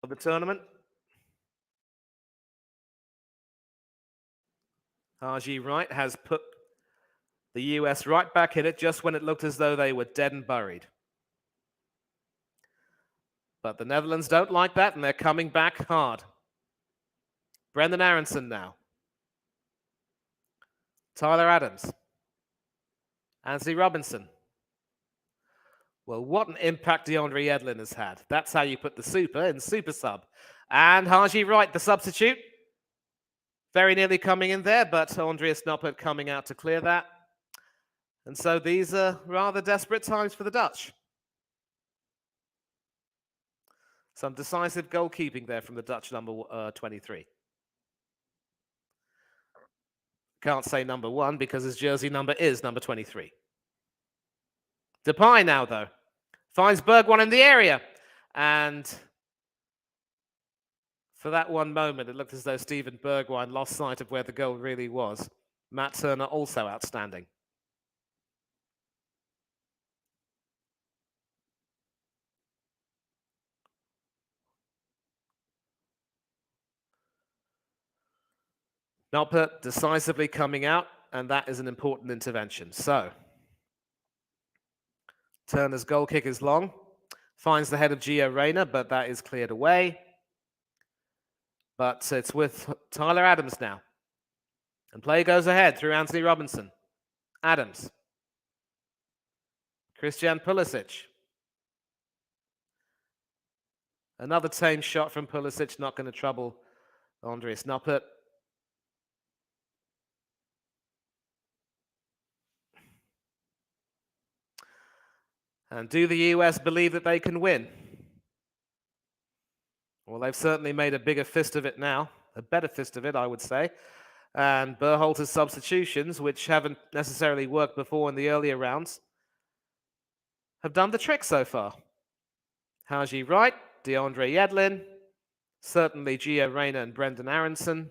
Of the tournament. Haji Wright has put the US right back in it just when it looked as though they were dead and buried. But the Netherlands don't like that, and they're coming back hard. Brendan Aronson now. Tyler Adams. Anthony Robinson. Well, what an impact DeAndre Yedlin has had. That's how you put the super in super sub. And Haji Wright, the substitute. Very nearly coming in there, but Andries Noppert coming out to clear that. And so these are rather desperate times for the Dutch. Some decisive goalkeeping there from the Dutch number 23. Can't say number 1 because his jersey number is number 23. Depay now, though. Finds Bergwijn in the area. And for that one moment, it looked as though Steven Bergwijn lost sight of where the goal really was. Matt Turner also outstanding. Noppert decisively coming out, and that is an important intervention. So, Turner's goal kick is long. Finds the head of Gio Reyna, but that is cleared away. But it's with Tyler Adams now. And play goes ahead through Anthony Robinson. Adams. Christian Pulisic. Another tame shot from Pulisic, not going to trouble Andries Noppert. And do the US believe that they can win? Well, they've certainly made a bigger fist of it now. A better fist of it, I would say. And Berhalter's substitutions, which haven't necessarily worked before in the earlier rounds, have done the trick so far. Haji Wright, DeAndre Yedlin, certainly Gio Reyna and Brendan Aronson.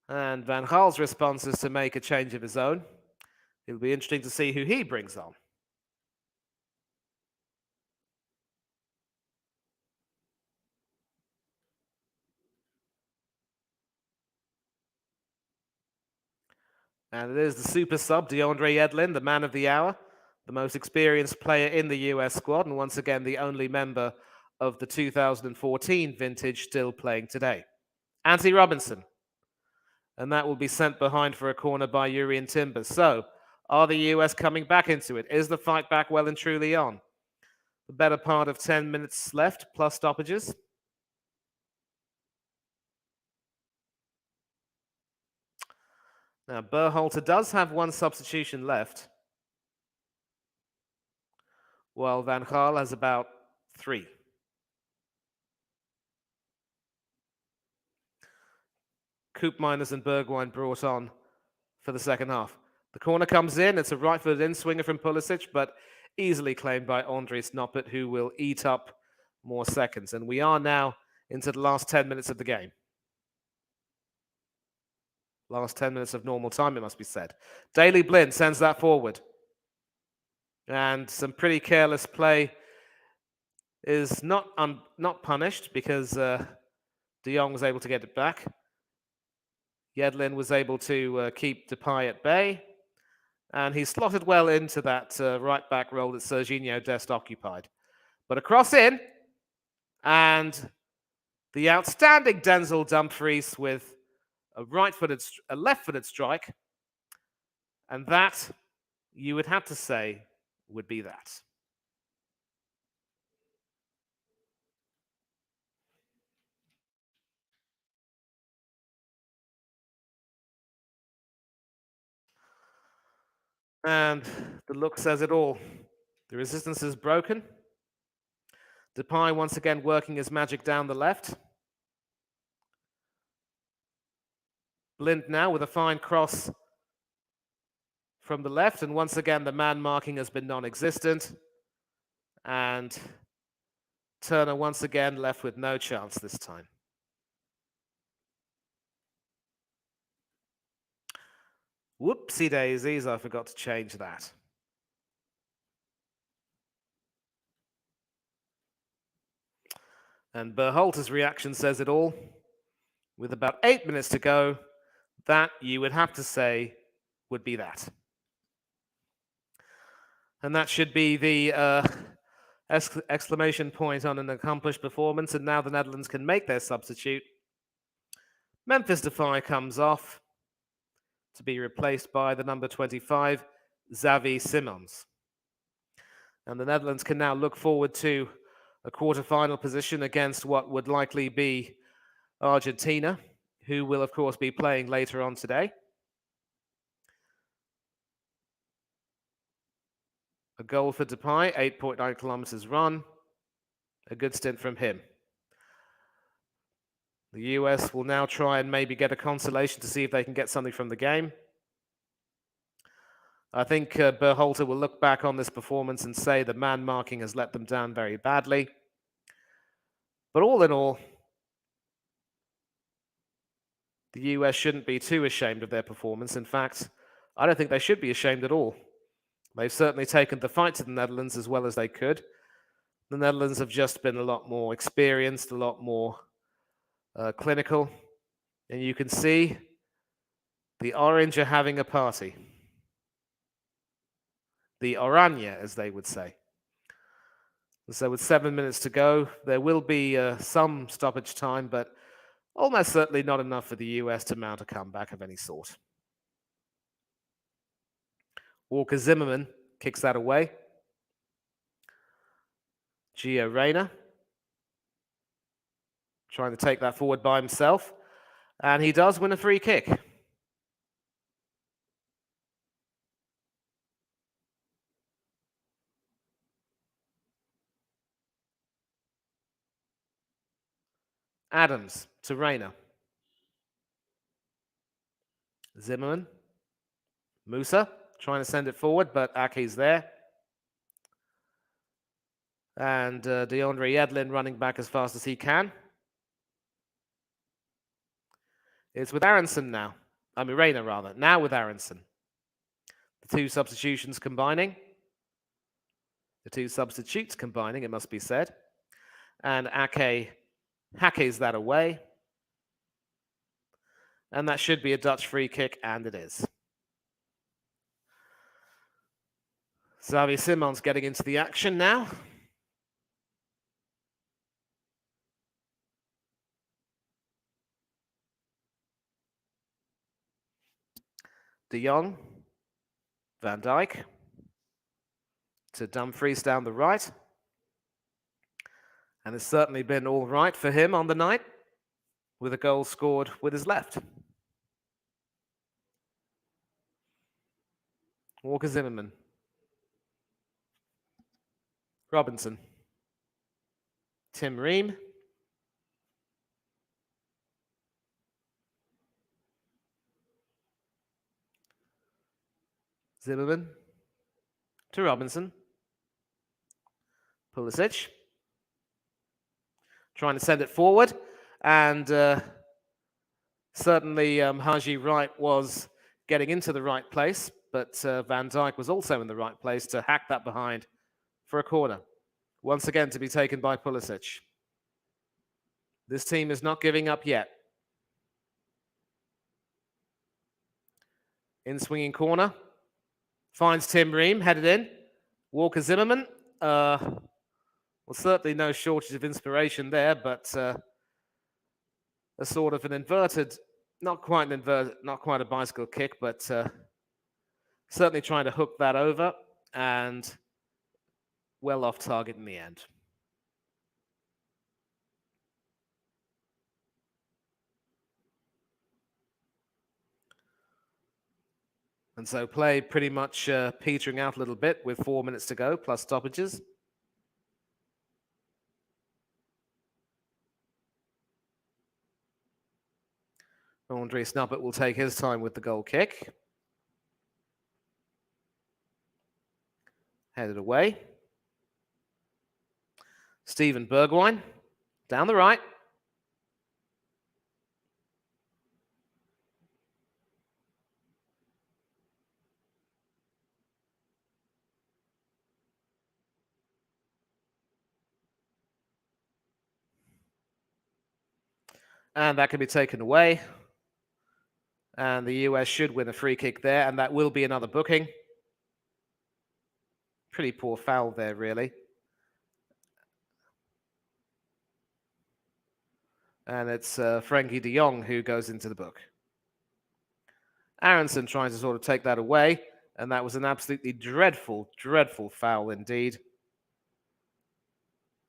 And Van Gaal's response is to make a change of his own. It'll be interesting to see who he brings on. And it is the super sub, DeAndre Yedlin, the man of the hour, the most experienced player in the US squad, and once again, the only member of the 2014 vintage still playing today. Anthony Robinson. And that will be sent behind for a corner by Jurrien Timber. So, are the US coming back into it? Is the fight back well and truly on? The better part of 10 minutes left, plus stoppages. Now, Berhalter does have one substitution left, while Van Gaal has about 3. Koopmeiners and Bergwijn brought on for the second half. The corner comes in. It's a right-footed in-swinger from Pulisic, but easily claimed by Andries Noppert, who will eat up more seconds. And we are now into the last 10 minutes of the game. Last 10 minutes of normal time, it must be said. Daley Blind sends that forward. And some pretty careless play is not punished because De Jong was able to get it back. Yedlin was able to keep Depay at bay, and he slotted well into that right back role that Serginho Dest occupied. But a cross in, and the outstanding Denzel Dumfries with a left-footed strike, and that, you would have to say, would be that. And the look says it all. The resistance is broken. Depay once again working his magic down the left. Blind now with a fine cross from the left, and once again the man marking has been non-existent. And Turner once again left with no chance this time. Whoopsie daisies, I forgot to change that. And Berhalter's reaction says it all. With about 8 minutes to go, that, you would have to say, would be that. And that should be the exclamation point on an accomplished performance. And now the Netherlands can make their substitute. Memphis Depay comes off to be replaced by the number 25, Xavi Simons. And the Netherlands can now look forward to a quarter-final position against what would likely be Argentina, who will, of course, be playing later on today. A goal for Depay, 8.9 kilometers run. A good stint from him. The US will now try and maybe get a consolation to see if they can get something from the game. I think Berhalter will look back on this performance and say the man marking has let them down very badly. But all in all, the US shouldn't be too ashamed of their performance. In fact, I don't think they should be ashamed at all. They've certainly taken the fight to the Netherlands as well as they could. The Netherlands have just been a lot more experienced, a lot more clinical. And you can see the Orange are having a party. The Oranje, as they would say. So with 7 minutes to go, there will be some stoppage time, but almost certainly not enough for the US to mount a comeback of any sort. Walker Zimmerman kicks that away. Gio Reyna trying to take that forward by himself. And he does win a free kick. Adams to Reyna. Zimmerman. Musa trying to send it forward, but Ake's there. And DeAndre Yedlin running back as fast as he can. It's with Aronson now. I mean, Reyna rather. Now with Aronson. The two substitutions combining. The two substitutes combining, it must be said. And Ake hackes that away. And that should be a Dutch free kick, and it is. Xavi Simons getting into the action now. De Jong, Van Dijk, to Dumfries down the right. And it's certainly been all right for him on the night, with a goal scored with his left. Walker Zimmerman. Robinson. Tim Ream. Zimmerman to Robinson. Pulisic. Trying to send it forward. And certainly Haji Wright was getting into the right place, but Van Dijk was also in the right place to hack that behind for a corner. Once again to be taken by Pulisic. This team is not giving up yet. In swinging corner. Finds Tim Ream, headed in. Walker Zimmerman. Well, certainly no shortage of inspiration there, but a sort of an inverted, not quite a bicycle kick, but certainly trying to hook that over and well off target in the end. And so play pretty much petering out a little bit with 4 minutes to go, plus stoppages. Andre Snuppet will take his time with the goal kick. Headed away. Steven Bergwijn, down the right. And that can be taken away. And the US should win a free kick there, and that will be another booking. Pretty poor foul there, really. And it's Frankie de Jong who goes into the book. Aronson trying to sort of take that away, and that was an absolutely dreadful, dreadful foul indeed.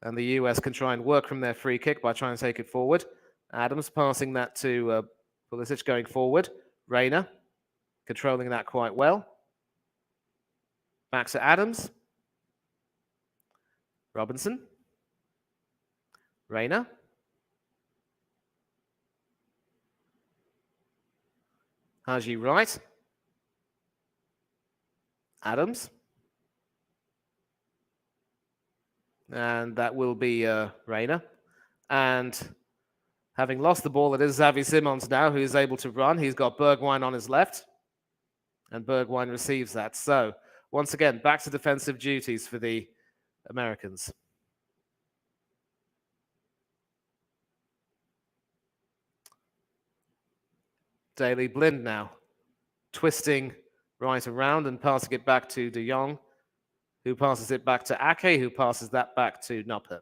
And the US can try and work from their free kick by trying to take it forward. Adams passing that to Pulisic going forward. Reina controlling that quite well. Back to Adams. Robinson. Reina. Haji Wright. Adams. And that will be Reina. And having lost the ball, it is Xavi Simons now who is able to run. He's got Bergwijn on his left. And Bergwijn receives that. So, once again, back to defensive duties for the Americans. Daley Blind now, twisting right around and passing it back to de Jong, who passes it back to Ake, who passes that back to Noppert.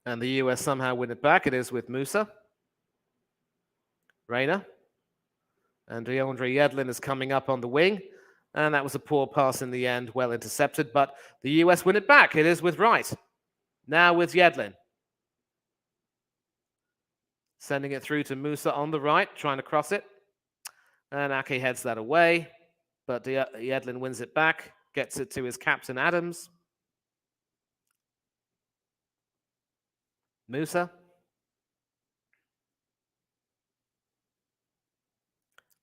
And the US somehow win it back. It is with Musa. Reina. And DeAndre Yedlin is coming up on the wing. And that was a poor pass in the end, well intercepted. But the US win it back. It is with Wright. Now with Yedlin. Sending it through to Musa on the right, trying to cross it. And Ake heads that away. But Yedlin wins it back. Gets it to his captain, Adams. Musa.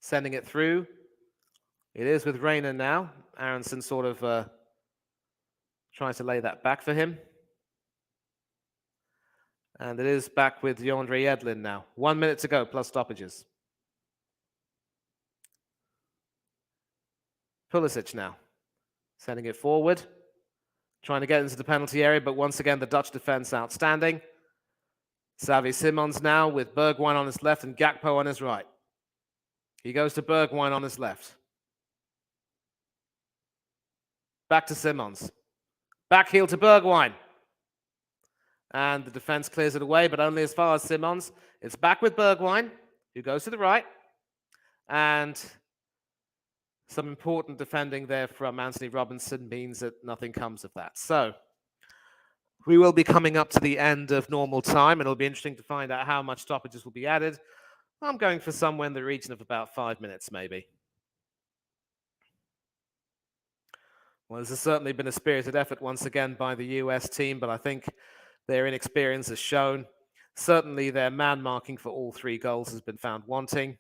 Sending it through. It is with Reina now. Aronson sort of tries to lay that back for him. And it is back with DeAndre Yedlin now. 1 minute to go, plus stoppages. Pulisic now. Sending it forward. Trying to get into the penalty area, but once again, the Dutch defense outstanding. Xavi Simons now with Bergwijn on his left and Gakpo on his right. He goes to Bergwijn on his left. Back to Simons. Back heel to Bergwijn. And the defense clears it away, but only as far as Simons. It's back with Bergwijn, who goes to the right. And some important defending there from Anthony Robinson means that nothing comes of that. So we will be coming up to the end of normal time, and it'll be interesting to find out how much stoppages will be added. I'm going for somewhere in the region of about 5 minutes, maybe. Well, this has certainly been a spirited effort once again by the US team, but I think their inexperience has shown. Certainly their man marking for all 3 goals has been found wanting.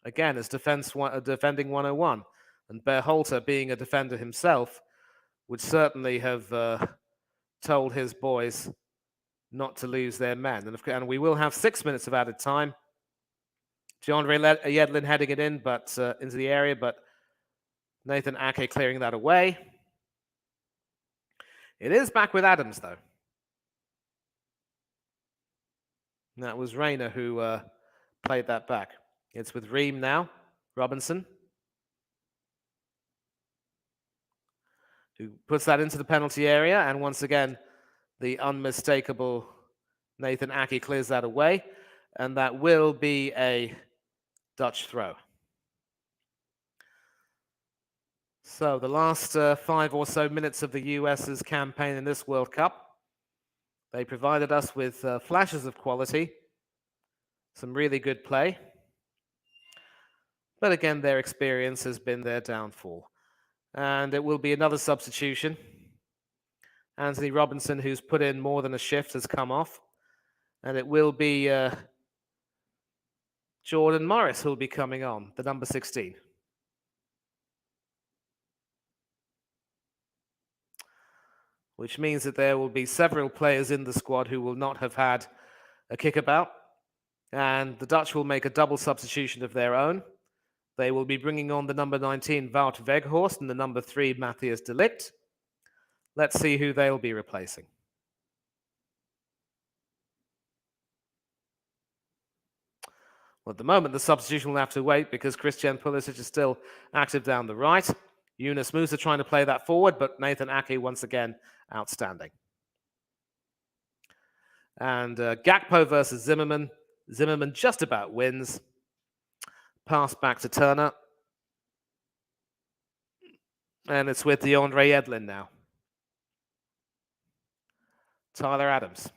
Again, as defending 101, and Berhalter being a defender himself, would certainly have told his boys not to lose their man. And we will have 6 minutes of added time. DeAndre Yedlin heading it in, but into the area, but Nathan Ake clearing that away. It is back with Adams, though. And that was Rayner who played that back. It's with Ream now. Robinson, who puts that into the penalty area. And once again, the unmistakable Nathan Ake clears that away. And that will be a Dutch throw. So the last 5 or so minutes of the US's campaign in this World Cup, they provided us with flashes of quality, some really good play. But again, their experience has been their downfall. And it will be another substitution. Anthony Robinson, who's put in more than a shift, has come off. And it will be Jordan Morris who'll be coming on, the number 16. Which means that there will be several players in the squad who will not have had a kickabout. And the Dutch will make a double substitution of their own. They will be bringing on the number 19, Wout Weghorst, and the number 3, Matthias de Ligt. Let's see who they'll be replacing. Well, at the moment, the substitution will have to wait because Christian Pulisic is still active down the right. Yunus Musa trying to play that forward, but Nathan Ake once again outstanding. And Gakpo versus Zimmerman. Zimmerman just about wins. Pass back to Turner. And it's with DeAndre Yedlin now. Tyler Adams.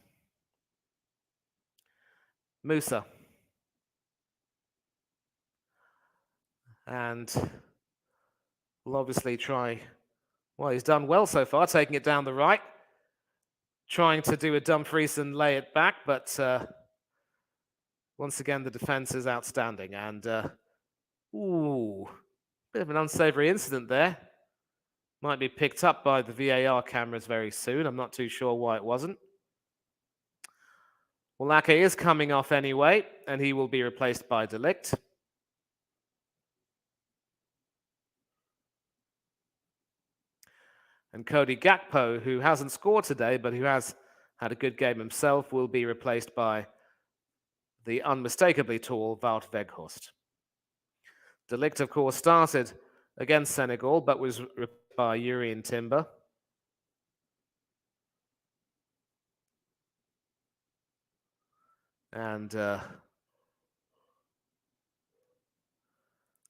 Musa. And will obviously try, well, he's done well so far, taking it down the right. Trying to do a Dumfries and lay it back, but once again, the defense is outstanding. And, ooh, bit of an unsavory incident there. Might be picked up by the VAR cameras very soon. I'm not too sure why it wasn't. Well, Ake is coming off anyway, and he will be replaced by de Ligt. And Cody Gakpo, who hasn't scored today, but who has had a good game himself, will be replaced by the unmistakably tall Wout Weghorst. De Ligt, of course, started against Senegal, but was replaced by Urian Timber. And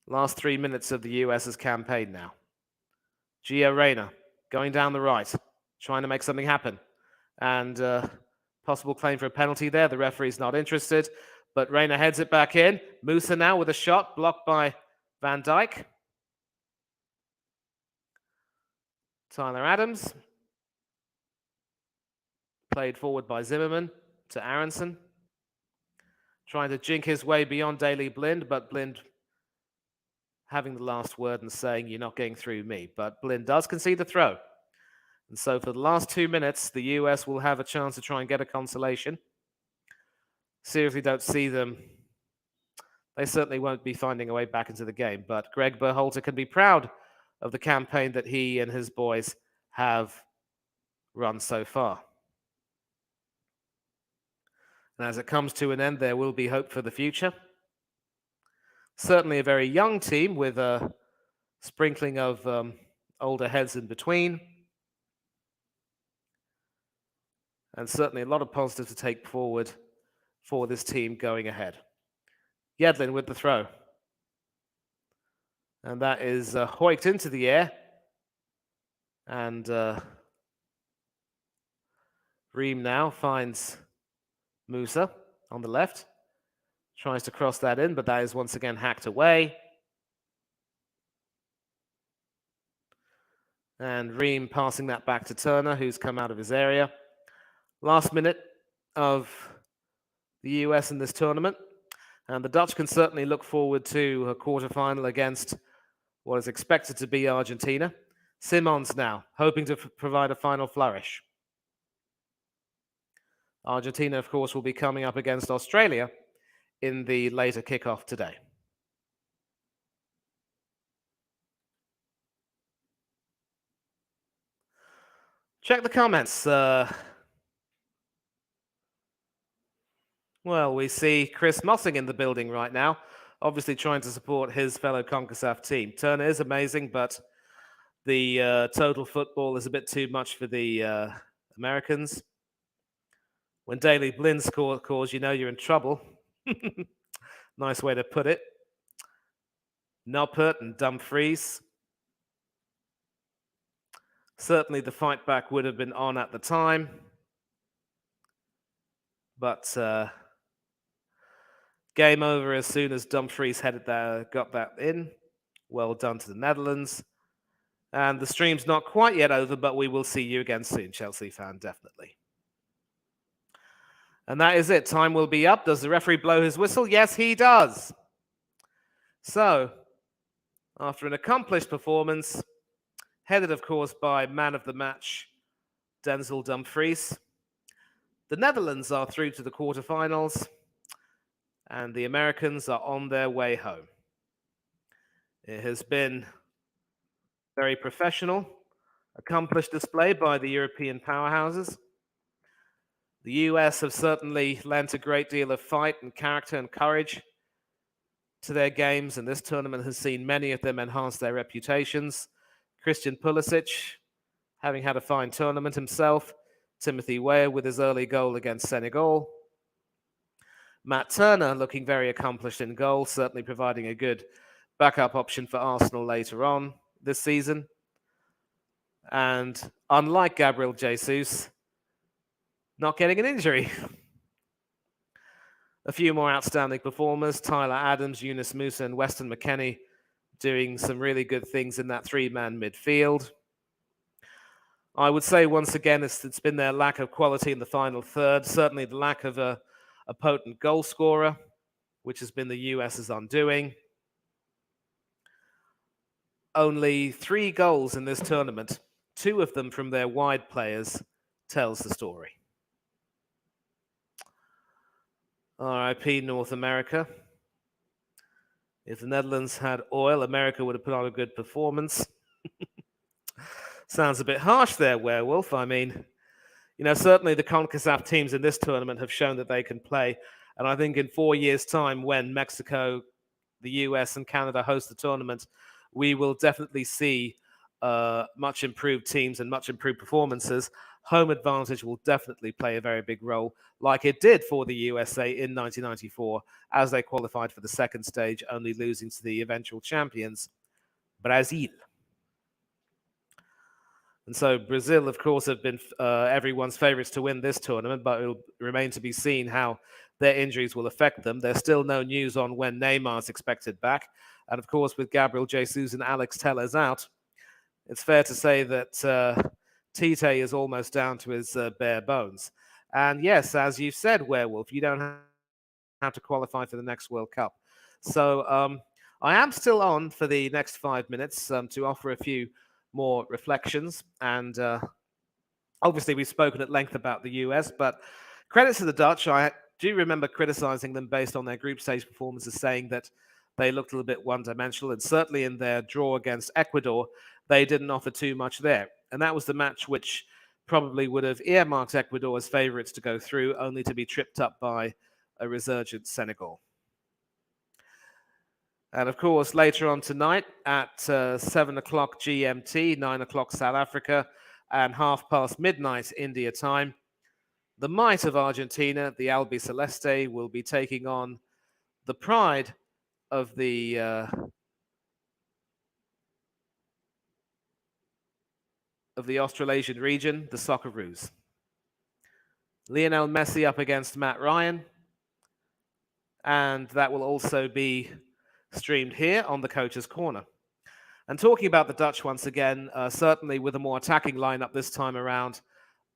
last 3 minutes of the US's campaign now. Gio Reyna going down the right, trying to make something happen. And possible claim for a penalty there. The referee's not interested, but Reyna heads it back in. Musa now with a shot blocked by Van Dijk. Tyler Adams. Played forward by Zimmerman to Aronson. Trying to jink his way beyond Daley Blind, but Blind having the last word and saying, "You're not getting through me." But Blind does concede the throw. And so for the last 2 minutes, the US will have a chance to try and get a consolation. Seriously don't see them. They certainly won't be finding a way back into the game. But Greg Berhalter can be proud of the campaign that he and his boys have run so far. And as it comes to an end, there will be hope for the future. Certainly a very young team with a sprinkling of older heads in between. And certainly a lot of positives to take forward for this team going ahead. Yedlin with the throw. And that is hoiked into the air. And Ream now finds Musa on the left. Tries to cross that in, but that is once again hacked away. And Ream passing that back to Turner, who's come out of his area. Last minute of the US in this tournament. And the Dutch can certainly look forward to a quarterfinal against what is expected to be Argentina. Simons now, hoping to provide a final flourish. Argentina, of course, will be coming up against Australia in the later kickoff today. Check the comments. Well, we see Chris Mossing in the building right now, obviously trying to support his fellow CONCACAF team. Turner is amazing, but the total football is a bit too much for the Americans. When Daley Blinn scores, you know you're in trouble. Nice way to put it. Noppert and Dumfries. Certainly the fight back would have been on at the time. But game over as soon as Dumfries got that in. Well done to the Netherlands. And the stream's not quite yet over, but we will see you again soon, Chelsea fan, definitely. And that is it. Time will be up. Does the referee blow his whistle? Yes, he does. So, after an accomplished performance, headed, of course, by man of the match, Denzel Dumfries, the Netherlands are through to the quarterfinals, and the Americans are on their way home. It has been very professional, accomplished display by the European powerhouses. The US have certainly lent a great deal of fight and character and courage to their games, and this tournament has seen many of them enhance their reputations. Christian Pulisic, having had a fine tournament himself. Timothy Weah with his early goal against Senegal. Matt Turner looking very accomplished in goal, certainly providing a good backup option for Arsenal later on this season. And unlike Gabriel Jesus, not getting an injury. A few more outstanding performers, Tyler Adams, Yunus Musa, and Weston McKennie doing some really good things in that three-man midfield. I would say once again it's been their lack of quality in the final third, certainly the lack of a potent goal scorer, which has been the US's undoing. Only 3 goals in this tournament, 2 of them from their wide players, tells the story. RIP North America. If the Netherlands had oil, America would have put on a good performance. Sounds a bit harsh there, Werewolf. I mean, certainly the CONCACAF teams in this tournament have shown that they can play. And I think in 4 years' time, when Mexico, the US, and Canada host the tournament, we will definitely see much improved teams and much improved performances. Home advantage will definitely play a very big role, like it did for the USA in 1994, as they qualified for the second stage, only losing to the eventual champions, Brazil. And so Brazil, of course, have been everyone's favorites to win this tournament, but it will remain to be seen how their injuries will affect them. There's still no news on when Neymar is expected back. And of course, with Gabriel Jesus and Alex Telles out, it's fair to say that Tite is almost down to his bare bones. And yes, as you've said, Werewolf, you don't have to qualify for the next World Cup. So I am still on for the next 5 minutes to offer a few more reflections. And obviously, we've spoken at length about the US, but credit to the Dutch. I do remember criticizing them based on their group stage performances, saying that they looked a little bit one-dimensional, and certainly in their draw against Ecuador, they didn't offer too much there. And that was the match which probably would have earmarked Ecuador as favorites to go through, only to be tripped up by a resurgent Senegal. And of course, later on tonight at 7 o'clock GMT, 9 o'clock South Africa, and midnight India time, the might of Argentina, the Albiceleste, will be taking on the pride of the Australasian region, the Socceroos. Lionel Messi up against Matt Ryan, and that will also be streamed here on the Coach's Corner. And talking about the Dutch once again, certainly with a more attacking lineup this time around,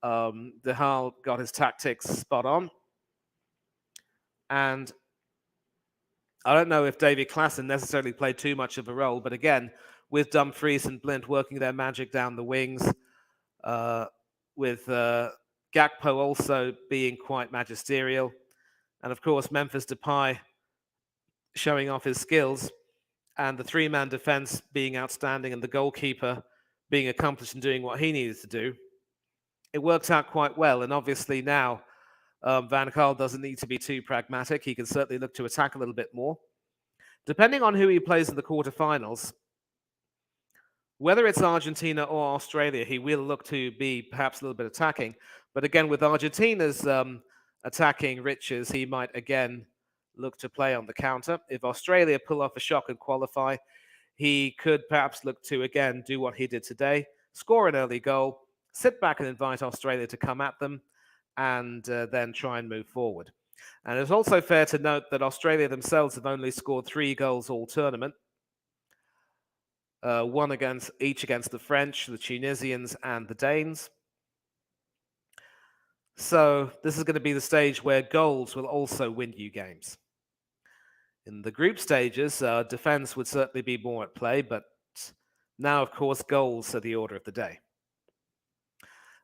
De Haal got his tactics spot on. And I don't know if David Klaassen necessarily played too much of a role, but again, with Dumfries and Blint working their magic down the wings, with Gakpo also being quite magisterial, and of course Memphis Depay showing off his skills, and the three-man defense being outstanding, and the goalkeeper being accomplished and doing what he needed to do. It worked out quite well, and obviously now Van Gaal doesn't need to be too pragmatic. He can certainly look to attack a little bit more. Depending on who he plays in the quarterfinals, whether it's Argentina or Australia, he will look to be perhaps a little bit attacking. But again, with Argentina's attacking riches, he might again look to play on the counter. If Australia pull off a shock and qualify, he could perhaps look to again do what he did today, score an early goal, sit back and invite Australia to come at them, and then try and move forward. And it's also fair to note that Australia themselves have only scored 3 goals all tournament. One against the French, the Tunisians, and the Danes. So this is going to be the stage where goals will also win you games. In the group stages, defense would certainly be more at play, but now, of course, goals are the order of the day.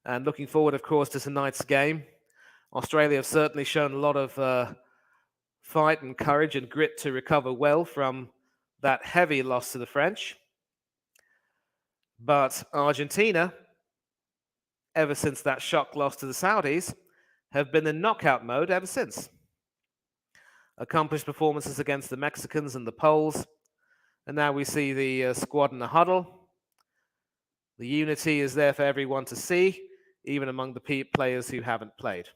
And looking forward, of course, to tonight's game, Australia have certainly shown a lot of fight and courage and grit to recover well from that heavy loss to the French. But Argentina, ever since that shock loss to the Saudis, have been in knockout mode ever since. Accomplished performances against the Mexicans and the Poles. And now we see the squad in the huddle. The unity is there for everyone to see, even among the players who haven't played.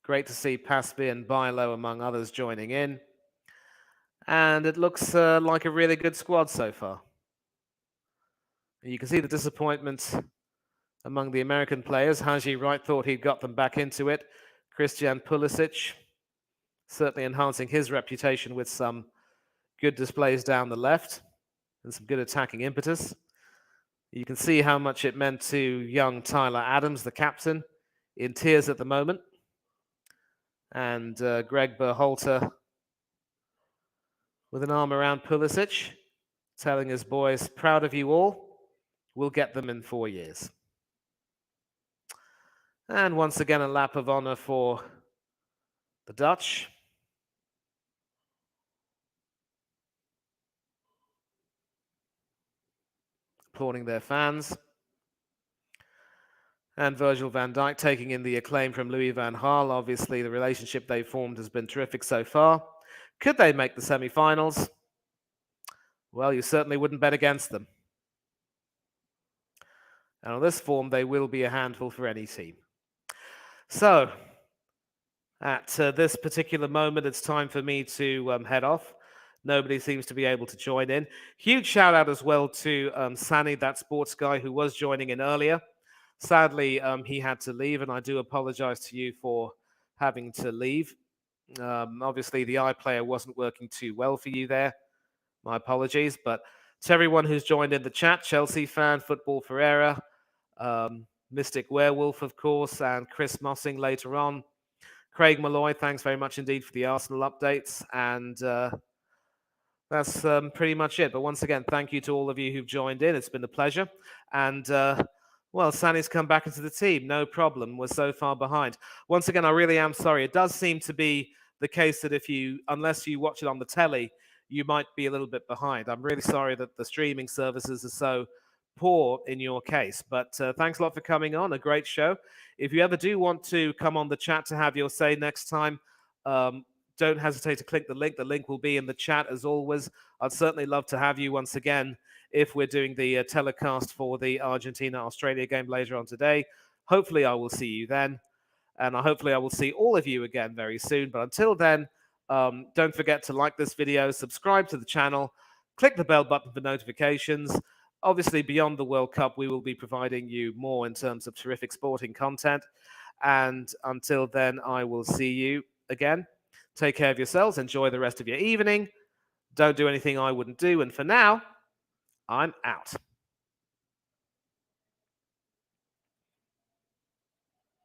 Great to see Pasby and Bilo, among others, joining in. And it looks like a really good squad so far. You can see the disappointment among the American players. Haji Wright thought he'd got them back into it. Christian Pulisic certainly enhancing his reputation with some good displays down the left and some good attacking impetus. You can see how much it meant to young Tyler Adams, the captain, in tears at the moment. And Greg Berhalter with an arm around Pulisic, telling his boys, proud of you all, we'll get them in 4 years. And once again, a lap of honor for the Dutch. Applauding their fans. And Virgil van Dijk taking in the acclaim from Louis van Gaal. Obviously, the relationship they formed has been terrific so far. Could they make the semi-finals? Well, you certainly wouldn't bet against them. And on this form, they will be a handful for any team. So, at this particular moment, it's time for me to head off. Nobody seems to be able to join in. Huge shout out as well to Sani, that sports guy who was joining in earlier. Sadly, he had to leave, and I do apologize to you for having to leave. Obviously, the iPlayer wasn't working too well for you there. My apologies. But to everyone who's joined in the chat, Chelsea fan, Football Ferreira, Mystic Werewolf, of course, and Chris Mossing later on. Craig Malloy, thanks very much indeed for the Arsenal updates. And that's pretty much it. But once again, thank you to all of you who've joined in. It's been a pleasure. And well, Sani's come back into the team. No problem. We're so far behind. Once again, I really am sorry. It does seem to be the case that unless you watch it on the telly, you might be a little bit behind. I'm really sorry that the streaming services are so poor in your case. But thanks a lot for coming on. A great show. If you ever do want to come on the chat to have your say next time, don't hesitate to click the link. The link will be in the chat as always. I'd certainly love to have you once again if we're doing the telecast for the Argentina-Australia game later on today. Hopefully I will see you then. And hopefully I will see all of you again very soon. But until then, don't forget to like this video, subscribe to the channel, click the bell button for notifications. Obviously, beyond the World Cup, we will be providing you more in terms of terrific sporting content. And until then, I will see you again. Take care of yourselves. Enjoy the rest of your evening. Don't do anything I wouldn't do. And for now, I'm out.